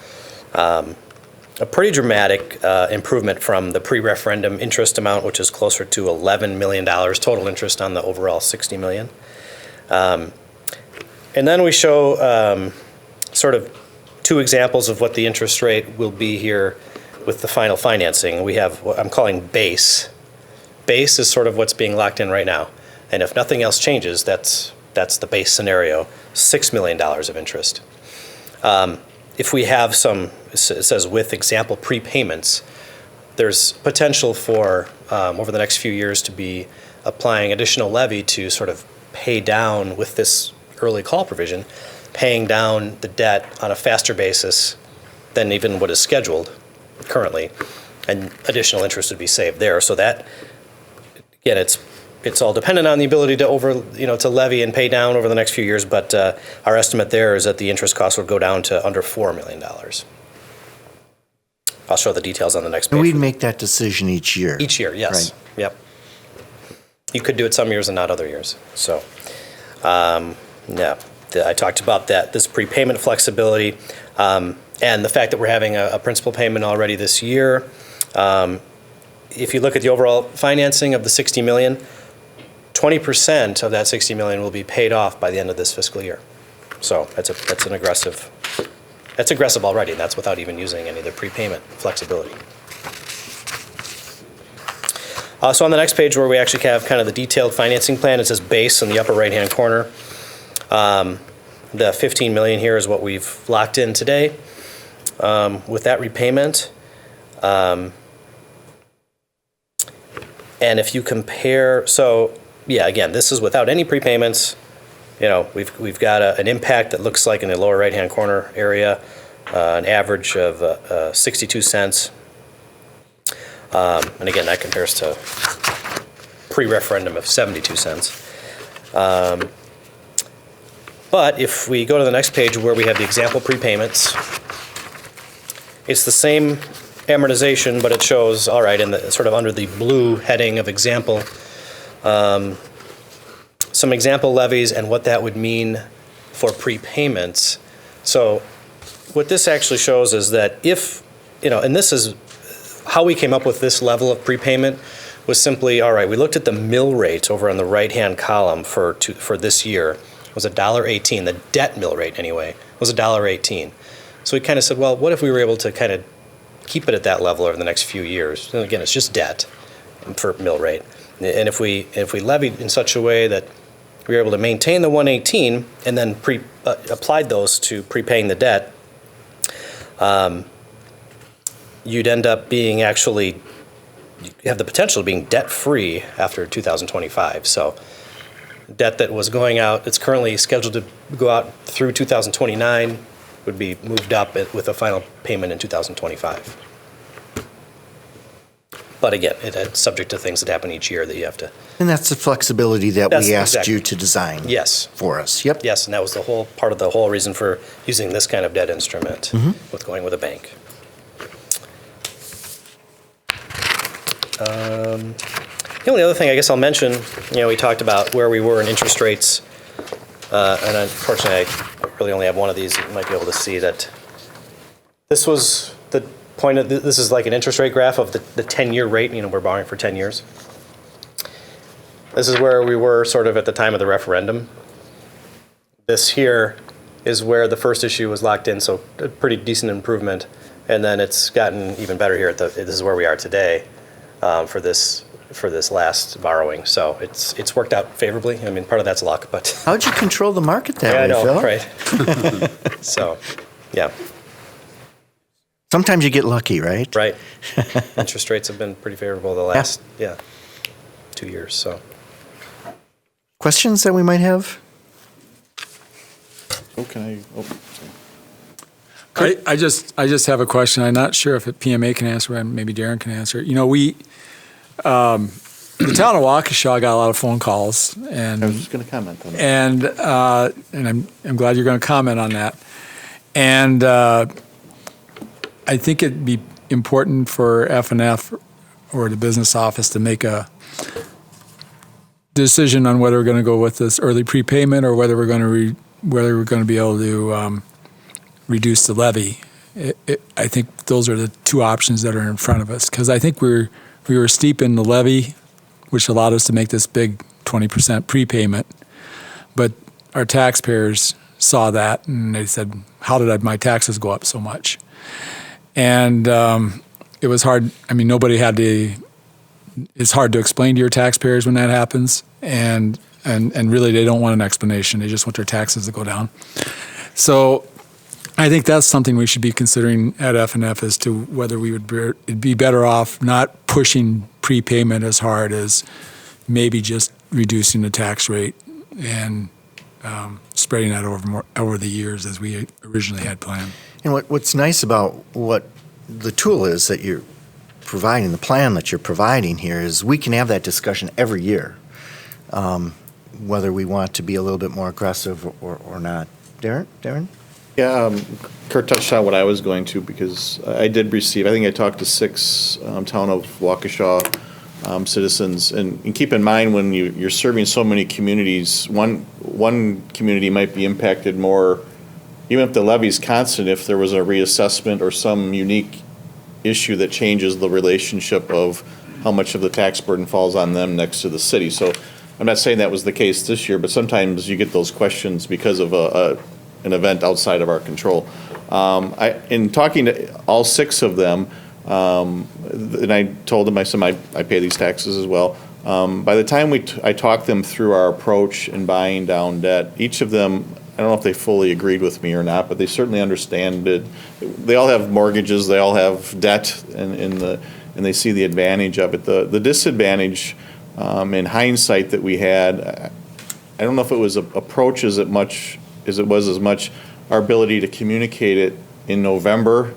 A pretty dramatic improvement from the pre-referendum interest amount, which is closer to $11 million total interest on the overall $60 million. And then we show sort of two examples of what the interest rate will be here with the final financing. We have what I'm calling base. Base is sort of what's being locked in right now. And if nothing else changes, that's the base scenario, $6 million of interest. If we have some, it says with example prepayments, there's potential for over the next few years to be applying additional levy to sort of pay down with this early call provision, paying down the debt on a faster basis than even what is scheduled currently, and additional interest would be saved there. So that, again, it's all dependent on the ability to to levy and pay down over the next few years, but our estimate there is that the interest cost would go down to under $4 million. I'll show the details on the next page.
And we'd make that decision each year.
Each year, yes.
Right.
Yep. You could do it some years and not other years. So, I talked about that, this prepayment flexibility, and the fact that we're having a principal payment already this year. If you look at the overall financing of the $60 million, 20% of that $60 million will be paid off by the end of this fiscal year. So that's aggressive already. And that's without even using any of the prepayment flexibility. So on the next page where we actually have kind of the detailed financing plan, it says base in the upper right-hand corner. The $15 million here is what we've locked in today with that repayment. And if you compare, again, this is without any prepayments. We've got an impact that looks like in the lower right-hand corner area, an average of 62 cents. And again, that compares to pre-referendum of 72 cents. But if we go to the next page where we have the example prepayments, it's the same amortization, but it shows, all right, in the sort of under the blue heading of example, some example levies and what that would mean for prepayments. So what this actually shows is that if, and this is how we came up with this level of prepayment was simply, all right, we looked at the mill rate over on the right-hand column for this year. It was $1.18. The debt mill rate, anyway, was $1.18. So we kind of said, well, what if we were able to kind of keep it at that level over the next few years? And again, it's just debt for mill rate. And if we levied in such a way that we were able to maintain the 118 and then applied those to prepaying the debt, you'd end up being you have the potential of being debt-free after 2025. So debt that was going out, it's currently scheduled to go out through 2029, would be moved up with a final payment in 2025. But again, it's subject to things that happen each year that you have to.
And that's the flexibility that we asked you to design for us. Yep.
Yes, and that was part of the whole reason for using this kind of debt instrument with going with a bank. The only other thing I guess I'll mention, we talked about where we were in interest rates, and unfortunately I really only have one of these. You might be able to see that this was the point of this is like an interest rate graph of the 10-year rate. We're borrowing for 10 years. This is where we were sort of at the time of the referendum. This here is where the first issue was locked in, so a pretty decent improvement. And then it's gotten even better here. This is where we are today for this last borrowing. So it's worked out favorably. I mean, part of that's luck, but
how'd you control the market that way,
I know,
Phil?
right? So, yeah.
Sometimes you get lucky, right?
Right. Interest rates have been pretty favorable the last 2 years. So,
questions that we might have?
I just have a question. I'm not sure if PMA can answer, and maybe Darren can answer. You know, the town of Waukesha got a lot of phone calls, and
I was just going to comment on that.
And I'm glad you're going to comment on that. And I think it'd be important for F&F or the business office to make a decision on whether we're going to go with this early prepayment or whether we're going to be able to reduce the levy. I think those are the two options that are in front of us, because I think we were steep in the levy, which allowed us to make this big 20% prepayment, but our taxpayers saw that and they said, how did my taxes go up so much? And it was hard. I mean, it's hard to explain to your taxpayers when that happens, and really they don't want an explanation. They just want their taxes to go down. So I think that's something we should be considering at F&F as to whether we would be better off not pushing prepayment as hard as maybe just reducing the tax rate and spreading that over the years as we originally had planned.
And what's nice about what the tool is that you're providing, the plan that you're providing here, is we can have that discussion every year, whether we want to be a little bit more aggressive or not. Darren?
Yeah, Kurt touched on what I was going to, because I did receive, I think I talked to 6 town of Waukesha citizens, and keep in mind when you're serving so many communities, one community might be impacted more, even if the levy's constant, if there was a reassessment or some unique issue that changes the relationship of how much of the tax burden falls on them next to the city. So I'm not saying that was the case this year, but sometimes you get those questions because of an event outside of our control. In talking to all 6 of them, and I told them, I said, I pay these taxes as well. By the time I talked them through our approach in buying down debt, each of them, I don't know if they fully agreed with me or not, but they certainly understand it. They all have mortgages, they all have debt, and they see the advantage of it. The disadvantage, in hindsight, that we had, I don't know if it was approach as much our ability to communicate it in November,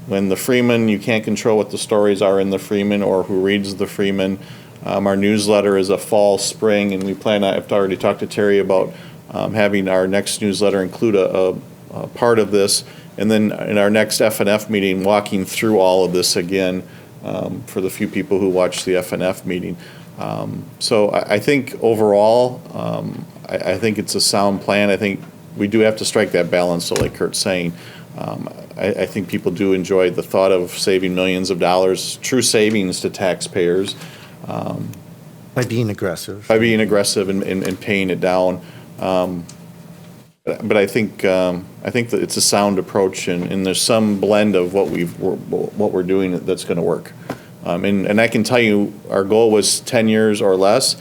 when the Freeman, you can't control what the stories are in the Freeman or who reads the Freeman. Our newsletter is a fall, spring, and we plan, I've already talked to Terry about having our next newsletter include a part of this, and then in our next F&F meeting, walking through all of this again for the few people who watch the F&F meeting. So I think overall, I think it's a sound plan. I think we do have to strike that balance, so like Kurt's saying, I think people do enjoy the thought of saving millions of dollars, true savings to taxpayers.
By being aggressive.
By being aggressive and paying it down. But I think that it's a sound approach, and there's some blend of what we're doing that's going to work. And I can tell you, our goal was 10 years or less.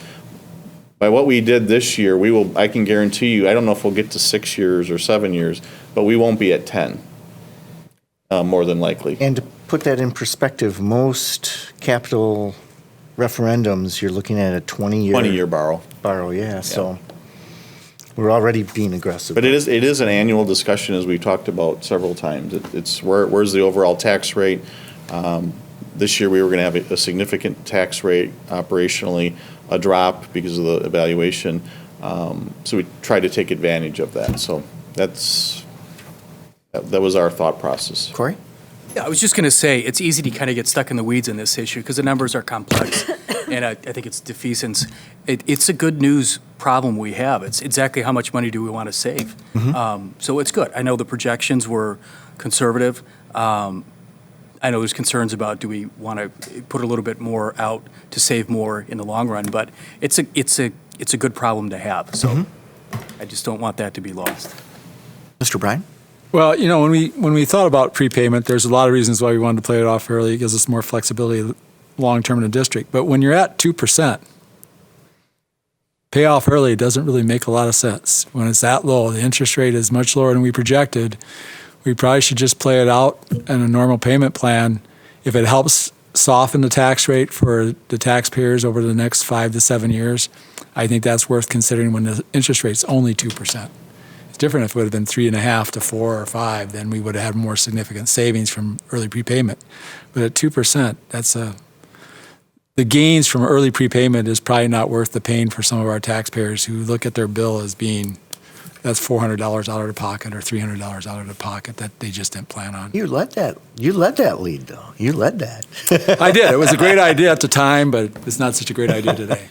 By what we did this year, I can guarantee you, I don't know if we'll get to 6 years or 7 years, but we won't be at 10, more than likely.
And to put that in perspective, most capital referendums, you're looking at a 20-year...
20-year borrow.
Yeah, so we're already being aggressive.
But it is an annual discussion, as we've talked about several times. It's where's the overall tax rate? This year, we were going to have a significant tax rate operationally, a drop because of the evaluation. So we tried to take advantage of that. So that was our thought process.
Corey?
Yeah, I was just going to say, it's easy to kind of get stuck in the weeds in this issue because the numbers are complex, and I think it's defeasance. It's a good news problem we have. It's exactly how much money do we want to save.
Mm-hmm.
So it's good. I know the projections were conservative. I know there's concerns about do we want to put a little bit more out to save more in the long run, but it's a good problem to have. So I just don't want that to be lost.
Mr. Bryan?
Well, you know, when we thought about prepayment, there's a lot of reasons why we wanted to play it off early. It gives us more flexibility long-term in the district. But when you're at 2%, pay off early doesn't really make a lot of sense. When it's that low, the interest rate is much lower than we projected. We probably should just play it out in a normal payment plan. If it helps soften the tax rate for the taxpayers over the next 5 to 7 years, I think that's worth considering when the interest rate's only 2%. different if it would have been 3.5 to 4 or 5. Then we would have had more significant savings from early prepayment. But at 2%, the gains from early prepayment is probably not worth the pain for some of our taxpayers who look at their bill as being, that's $400 out of their pocket or $300 out of their pocket that they just didn't plan on.
You led that lead, though. You led that.
I did. It was a great idea at the time, but it's not such a great idea today.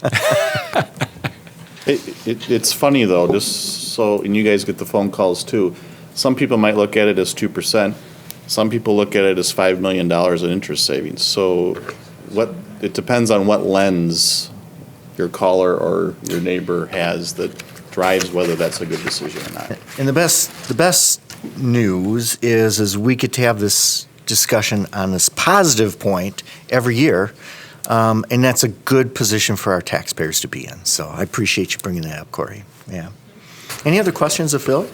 It's funny, though, just so, and you guys get the phone calls, too. Some people might look at it as 2%. Some people look at it as $5 million in interest savings. So it depends on what lens your caller or your neighbor has that drives whether that's a good decision or not.
And the best news is we get to have this discussion on this positive point every year, and that's a good position for our taxpayers to be in. So I appreciate you bringing that up, Corey. Yeah. Any other questions of Phil?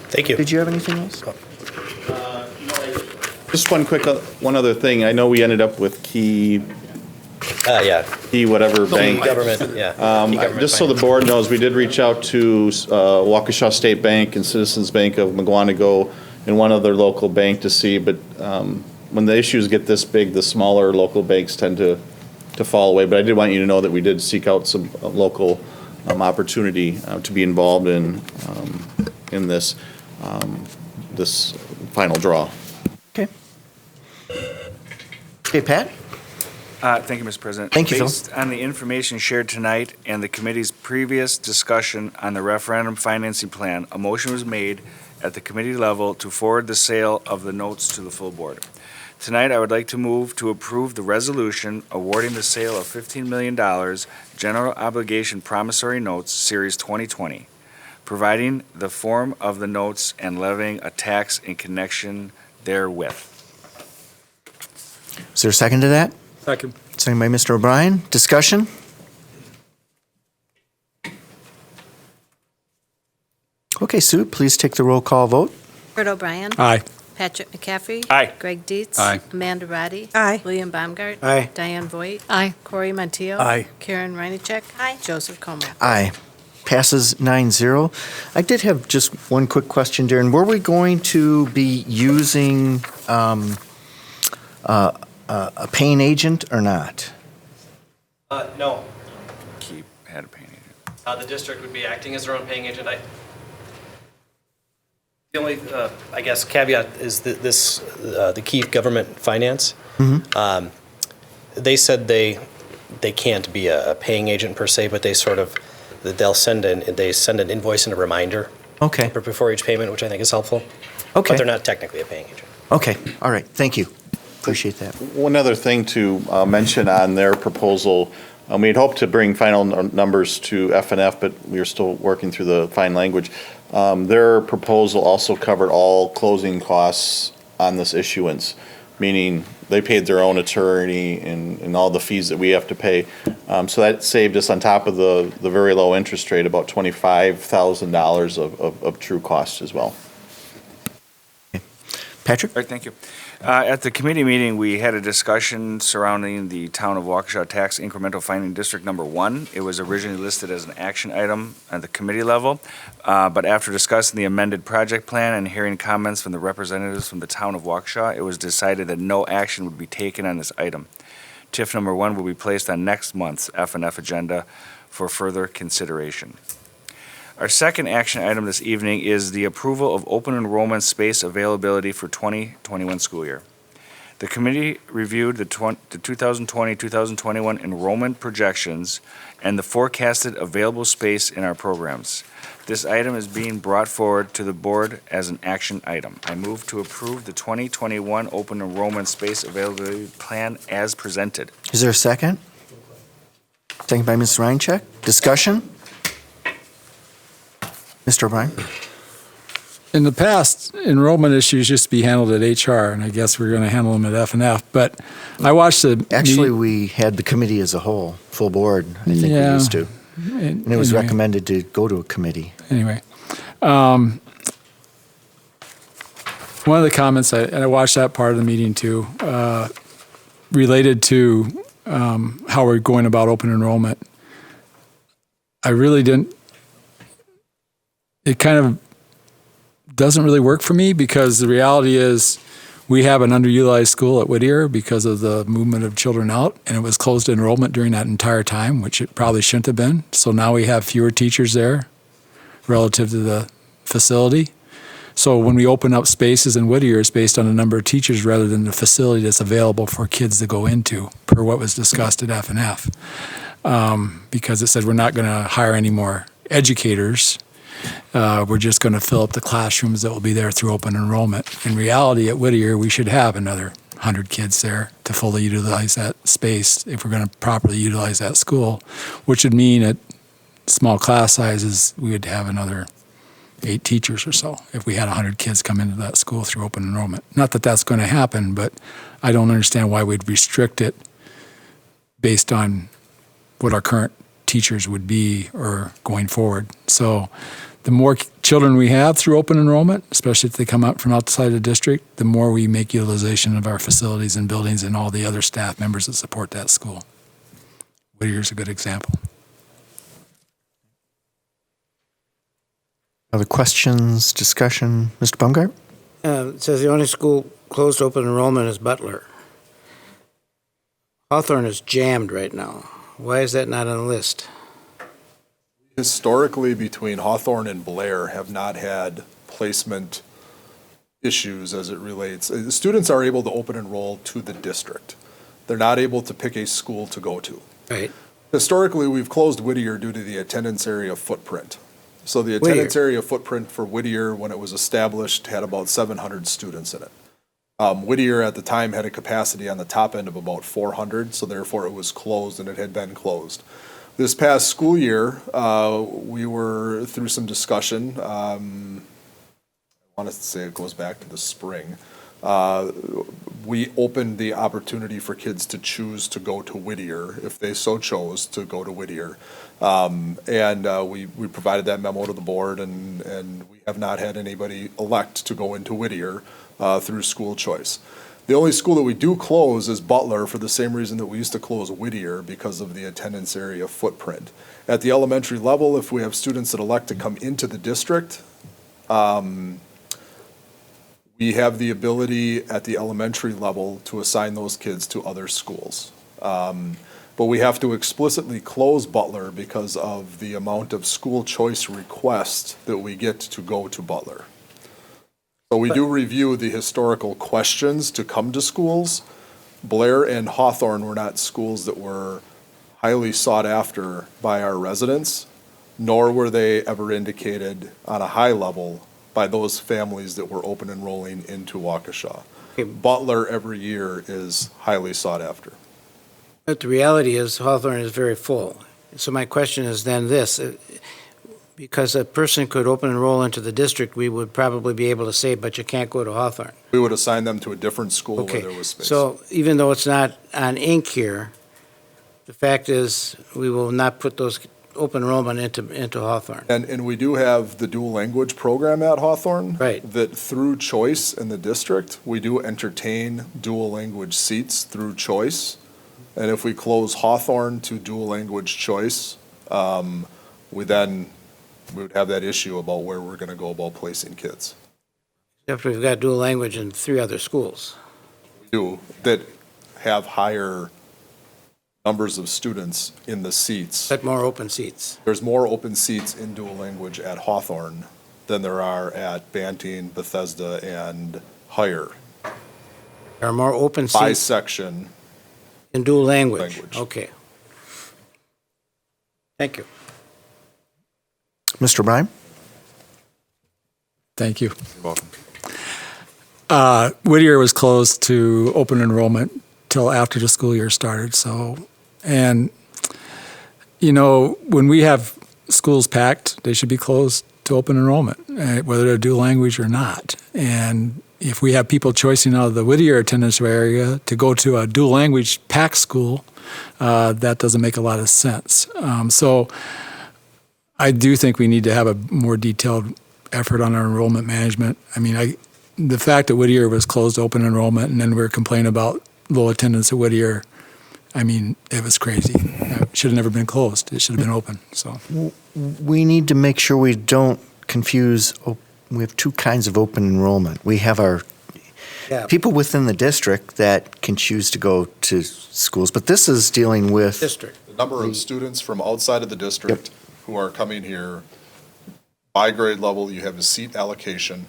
Thank you.
Did you have anything else?
Just one other thing. I know we ended up with Key whatever bank.
Government, yeah. Key government
Just so the board knows, we did reach out to Waukesha State Bank and Citizens Bank of Mugwanago and one other local bank to see, but when the issues get this big, the smaller local banks tend to fall away. But I did want you to know that we did seek out some local opportunity to be involved in this this final draw.
Okay, Pat?
Thank you, Mr. President.
Thank you, Phil.
Based on the information shared tonight and the committee's previous discussion on the referendum financing plan, a motion was made at the committee level to forward the sale of the notes to the full board. Tonight, I would like to move to approve the resolution awarding the sale of $15 million general obligation promissory notes, Series 2020, providing the form of the notes and levying a tax in connection therewith.
Is there a second to that?
Second.
Second by Mr. O'Brien. Discussion? Okay, Sue, please take the roll call vote.
Kurt O'Brien.
Aye.
Patrick McCaffrey.
Aye.
Greg Dietz.
Aye.
Amanda Roddy.
Aye.
William Baumgart.
Aye.
Diane Voigt.
Aye.
Corey Montiel.
Aye.
Karen Reinacek.
Aye.
Joseph Como.
Aye. Passes 9-0. I did have just one quick question, Darren. Were we going to be using a paying agent or not?
No.
Keep had a paying agent.
The district would be acting as their own paying agent. The only, I guess, caveat is that the Key Government Finance.
Mm-hmm.
They said they can't be a paying agent per se, but they'll send an invoice and a reminder.
Okay.
Before each payment, which I think is helpful.
Okay.
But they're not technically a paying agent.
Okay. All right. Thank you. Appreciate that.
One other thing to mention on their proposal, we had hoped to bring final numbers to FNF, but we are still working through the fine language. Their proposal also covered all closing costs on this issuance, meaning they paid their own attorney and all the fees that we have to pay. So that saved us, on top of the very low interest rate, about $25,000 of true costs as well.
Patrick?
All right, thank you. At the committee meeting, we had a discussion surrounding the Town of Waukesha Tax Incremental Finding District Number 1. It was originally listed as an action item at the committee level, but after discussing the amended project plan and hearing comments from the representatives from the Town of Waukesha, it was decided that no action would be taken on this item. TIF Number 1 will be placed on next month's F&F agenda for further consideration. Our second action item this evening is the approval of open enrollment space availability for 2021 school year. The committee reviewed the 2020-2021 enrollment projections and the forecasted available space in our programs. This item is being brought forward to the board as an action item. I move to approve the 2021 open enrollment space availability plan as presented.
Is there a second? Second by Ms. Reincheck. Discussion? Mr. O'Brien?
In the past, enrollment issues used to be handled at HR, and I guess we're going to handle them at F&F. But I watched the
Actually, we had the committee as a whole, full board, I think we used to. And it was recommended to go to a committee.
Anyway, one of the comments, I watched that part of the meeting too, related to how we're going about open enrollment. I really didn't, it kind of doesn't really work for me because the reality is we have an underutilized school at Whittier because of the movement of children out, and it was closed to enrollment during that entire time, which it probably shouldn't have been. So now we have fewer teachers there relative to the facility. So when we open up spaces in Whittier, it's based on the number of teachers rather than the facility that's available for kids to go into, per what was discussed at F&F. Because it said we're not going to hire any more educators. We're just going to fill up the classrooms that will be there through open enrollment. In reality, at Whittier, we should have another 100 kids there to fully utilize that space if we're going to properly utilize that school, which would mean at small class sizes, we would have another 8 teachers or so if we had 100 kids come into that school through open enrollment. Not that that's going to happen, but I don't understand why we'd restrict it based on what our current teachers would be or going forward. So the more children we have through open enrollment, especially if they come out from outside the district, the more we make utilization of our facilities and buildings and all the other staff members that support that school. Whittier's a good example.
Other questions, discussion? Mr. Baumgart?
It says the only school closed to open enrollment is Butler. Hawthorne is jammed right now. Why is that not on the list?
Historically, between Hawthorne and Blair have not had placement issues as it relates. The students are able to open enroll to the district. They're not able to pick a school to go to.
Right.
Historically, we've closed Whittier due to the attendance area footprint. So the attendance area footprint for Whittier, when it was established, had about 700 students in it. Whittier at the time had a capacity on the top end of about 400, so therefore it was closed and it had been closed. This past school year, we were through some discussion. I want to say it goes back to the spring. We opened the opportunity for kids to choose to go to Whittier if they so chose to go to Whittier. We provided that memo to the board, and we have not had anybody elect to go into Whittier through school choice. The only school that we do close is Butler for the same reason that we used to close Whittier, because of the attendance area footprint. At the elementary level, if we have students that elect to come into the district, we have the ability at the elementary level to assign those kids to other schools. But we have to explicitly close Butler because of the amount of school choice requests that we get to go to Butler. So we do review the historical questions to come to schools. Blair and Hawthorne were not schools that were highly sought after by our residents, nor were they ever indicated on a high level by those families that were open enrolling into Waukesha. Butler every year is highly sought after.
But the reality is Hawthorne is very full. So my question is then this, because a person could open enroll into the district, we would probably be able to say, but you can't go to Hawthorne.
We would assign them to a different school where there was space.
So even though it's not on ink here, the fact is we will not put those open enrollment into Hawthorne.
And we do have the dual language program at Hawthorne.
Right.
That through choice in the district, we do entertain dual language seats through choice. And if we close Hawthorne to dual language choice, we would have that issue about where we're going to go about placing kids.
Except we've got dual language in 3 other schools.
We do, that have higher numbers of students in the seats.
But more open seats.
There's more open seats in dual language at Hawthorne than there are at Banting, Bethesda, and Higher.
There are more open seats.
By section.
In dual language. Okay. Thank you.
Mr. Bryan?
Thank you.
You're welcome.
Whittier was closed to open enrollment till after the school year started. And when we have schools packed, they should be closed to open enrollment, whether they're dual language or not. And if we have people choosing out of the Whittier attendance area to go to a dual language packed school, that doesn't make a lot of sense. So I do think we need to have a more detailed effort on our enrollment management. I mean, the fact that Whittier was closed to open enrollment and then we were complaining about low attendance at Whittier, I mean, it was crazy. It should have never been closed. It should have been open, so.
We need to make sure we don't confuse, we have two kinds of open enrollment. We have our people within the district that can choose to go to schools, but this is dealing with
District.
The number of students from outside of the district who are coming here by grade level. You have a seat allocation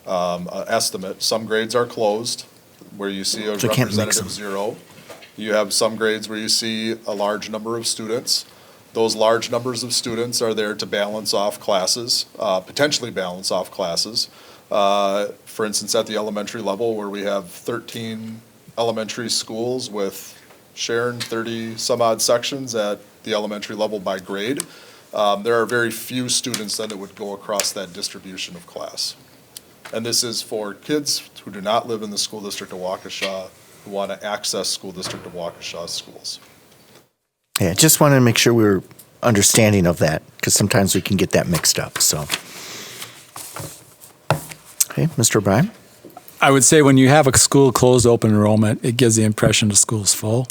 estimate. Some grades are closed, where you see a
So you can't mix
representative
them.
0. You have some grades where you see a large number of students. Those large numbers of students are there to balance off classes, potentially balance off classes. For instance, at the elementary level, where we have 13 elementary schools with Sharon 30 some odd sections at the elementary level by grade, there are very few students that it would go across that distribution of class. And this is for kids who do not live in the school district of Waukesha, who want to access school district of Waukesha schools.
Yeah, just wanted to make sure we were understanding of that, because sometimes we can get that mixed up, so. Okay, Mr. O'Brien?
I would say when you have a school closed open enrollment, it gives the impression the school's full,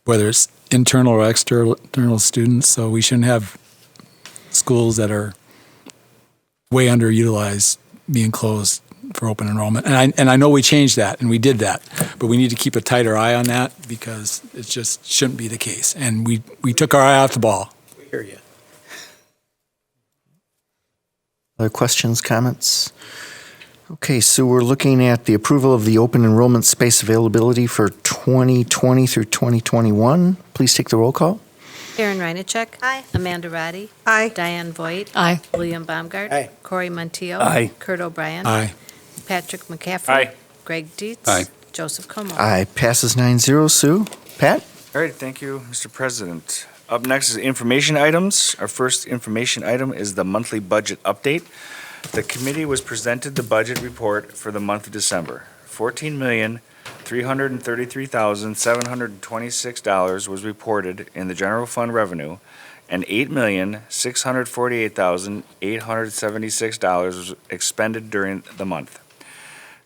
whether it's internal or external students. So we shouldn't have schools that are way underutilized being closed for open enrollment. And I know we changed that and we did that, but we need to keep a tighter eye on that because it just shouldn't be the case. And we took our eye off the ball.
We hear you.
Other questions, comments? Okay, so we're looking at the approval of the open enrollment space availability for 2020 through 2021. Please take the roll call.
Karen Reinacek.
Aye.
Amanda Roddy.
Aye.
Diane Voigt.
Aye.
William Baumgart.
Aye.
Corey Montiel.
Aye.
Kurt O'Brien.
Aye.
Patrick McCaffrey.
Aye.
Greg Dietz.
Aye.
Joseph Como.
Aye, passes 9-0. Sue? Pat?
All right, thank you, Mr. President. Up next is information items. Our first information item is the monthly budget update. The committee was presented the budget report for the month of December. $14,333,726 was reported in the general fund revenue, and $8,648,876 was expended during the month.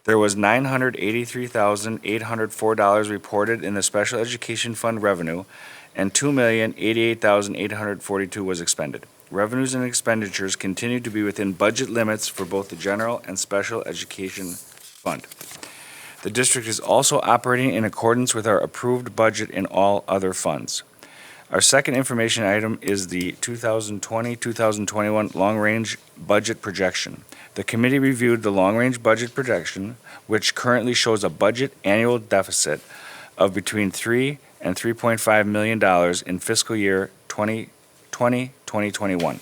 There was $983,804 reported in the special education fund revenue, and $2,088,842 was expended. Revenues and expenditures continue to be within budget limits for both the general and special education fund. The district is also operating in accordance with our approved budget in all other funds. Our second information item is the 2020-2021 long-range budget projection. The committee reviewed the long-range budget projection, which currently shows a budget annual deficit of between $3 and $3.5 million in fiscal year 2020-2021.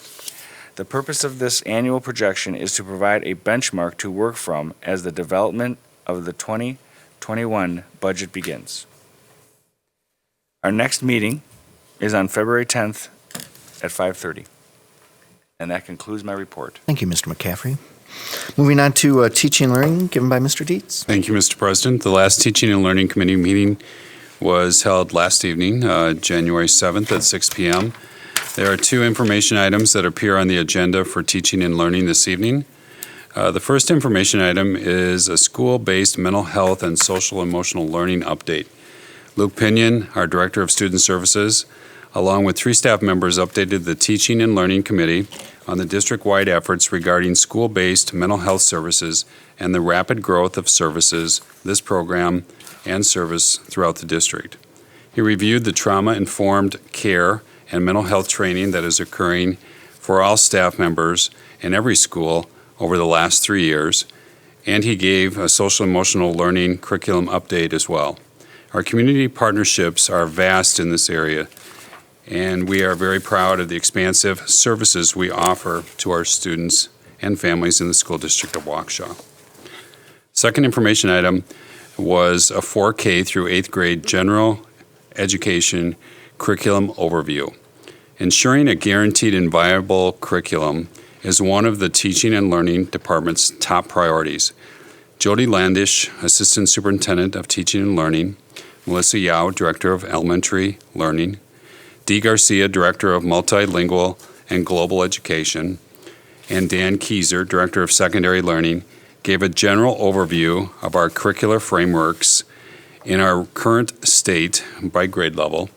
The purpose of this annual projection is to provide a benchmark to work from as the development of the 2021 budget begins. Our next meeting is on February 10th at 5:30. And that concludes my report.
Thank you, Mr. McCaffrey. Moving on to teaching and learning, given by Mr. Dietz.
Thank you, Mr. President. The last Teaching and Learning Committee meeting was held last evening, January 7th at 6 p.m. There are two information items that appear on the agenda for teaching and learning this evening. The first information item is a school-based mental health and social emotional learning update. Luke Pinion, our Director of Student Services, along with 3 staff members, updated the Teaching and Learning Committee on the district-wide efforts regarding school-based mental health services and the rapid growth of services, this program, and service throughout the district. He reviewed the trauma-informed care and mental health training that is occurring for all staff members in every school over the last 3 years, and he gave a social emotional learning curriculum update as well. Our community partnerships are vast in this area, and we are very proud of the expansive services we offer to our students and families in the school district of Waukesha. Second information item was a 4K through 8th grade general education curriculum overview. Ensuring a guaranteed and viable curriculum is one of the Teaching and Learning Department's top priorities. Jody Landish, Assistant Superintendent of Teaching and Learning, Melissa Yao, Director of Elementary Learning, Dee Garcia, Director of Multilingual and Global Education, and Dan Kieser, Director of Secondary Learning, gave a general overview of our curricular frameworks in our current state by grade level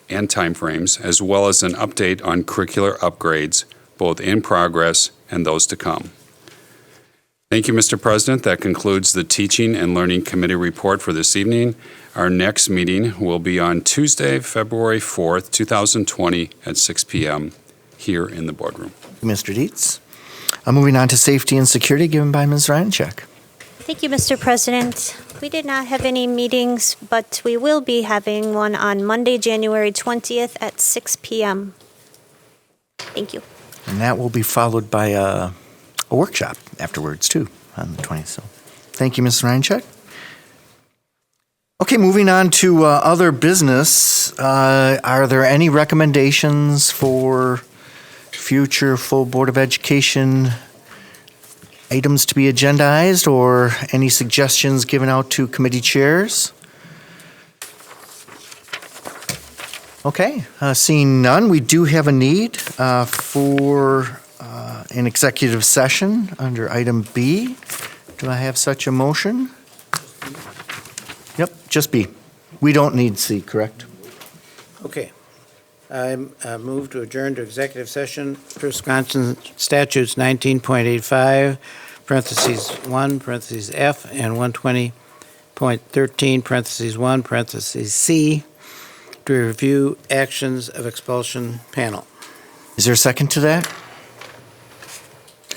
and timeframes, as well as an update on curricular upgrades, both in progress and those to come. Thank you, Mr. President. That concludes the Teaching and Learning Committee report for this evening. Our next meeting will be on Tuesday, February 4th, 2020 at 6 p.m. here in the boardroom.
Mr. Dietz. Moving on to safety and security, given by Ms. Ryanchek.
Thank you, Mr. President. We did not have any meetings, but we will be having one on Monday, January 20th at 6 p.m. Thank you.
And that will be followed by a workshop afterwards, too, on the 20th. So thank you, Ms. Ryanchek. Okay, moving on to other business. Are there any recommendations for future full Board of Education items to be agendized, or any suggestions given out to committee chairs? Okay, seeing none, we do have a need for an executive session under item B. Do I have such a motion? Yep, just B. We don't need C, correct?
Okay. I move to adjourn to executive session per Wisconsin statutes 19.85, parentheses 1, parentheses F, and 120.13, parentheses 1, parentheses C, to review actions of expulsion panel.
Is there a second to that?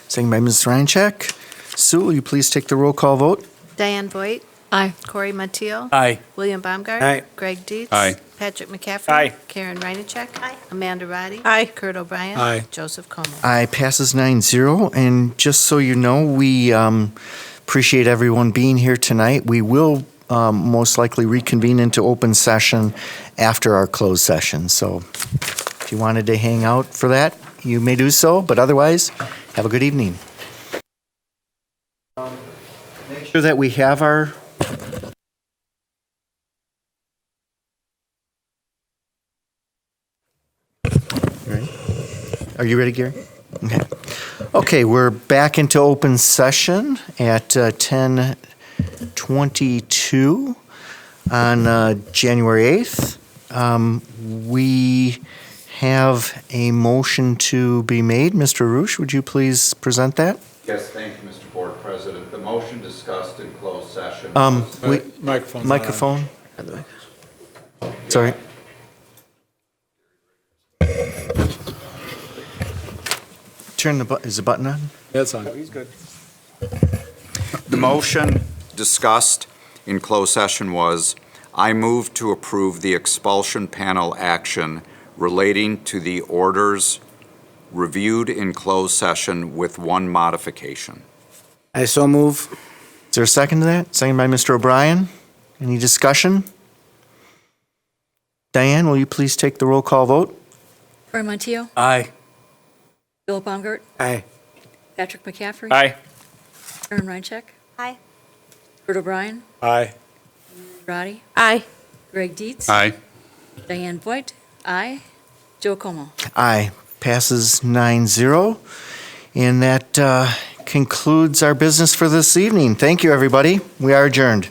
Second by Ms. Ryanchek. Sue, will you please take the roll call vote?
Diane Voigt.
Aye.
Corey Montiel.
Aye.
William Baumgart.
Aye.
Greg Dietz.
Aye.
Patrick McCaffrey.
Aye.
Karen Reinacek.
Aye.
Amanda Roddy.
Aye.
Kurt O'Brien.
Aye.
Joseph Como.
Aye, passes 9-0. And just so you know, we appreciate everyone being here tonight. We will most likely reconvene into open session after our closed session. So if you wanted to hang out for that, you may do so. But otherwise, have a good evening. Make sure that we have our... Are you ready, Gary? Okay. Okay, we're back into open session at 10:22 on January 8th. We have a motion to be made. Mr. Roosh, would you please present that?
Yes, thank you, Mr. Board President. The motion discussed in closed session.
Microphone. Sorry. Turn the button. Is the button on?
Yeah, it's on.
He's good.
The motion discussed in closed session was, I move to approve the expulsion panel action relating to the orders reviewed in closed session with one modification.
I so move.
Is there a second to that? Second by Mr. O'Brien. Any discussion? Diane, will you please take the roll call vote?
Corey Montiel.
Aye.
Bill Baumgart.
Aye.
Patrick McCaffrey.
Aye.
Karen Reinacek.
Aye.
Kurt O'Brien.
Aye.
Roddy.
Aye.
Greg Dietz.
Aye.
Diane Voigt. Aye. Joe Como.
Aye. Passes 9-0. And that concludes our business for this evening. Thank you, everybody. We are adjourned.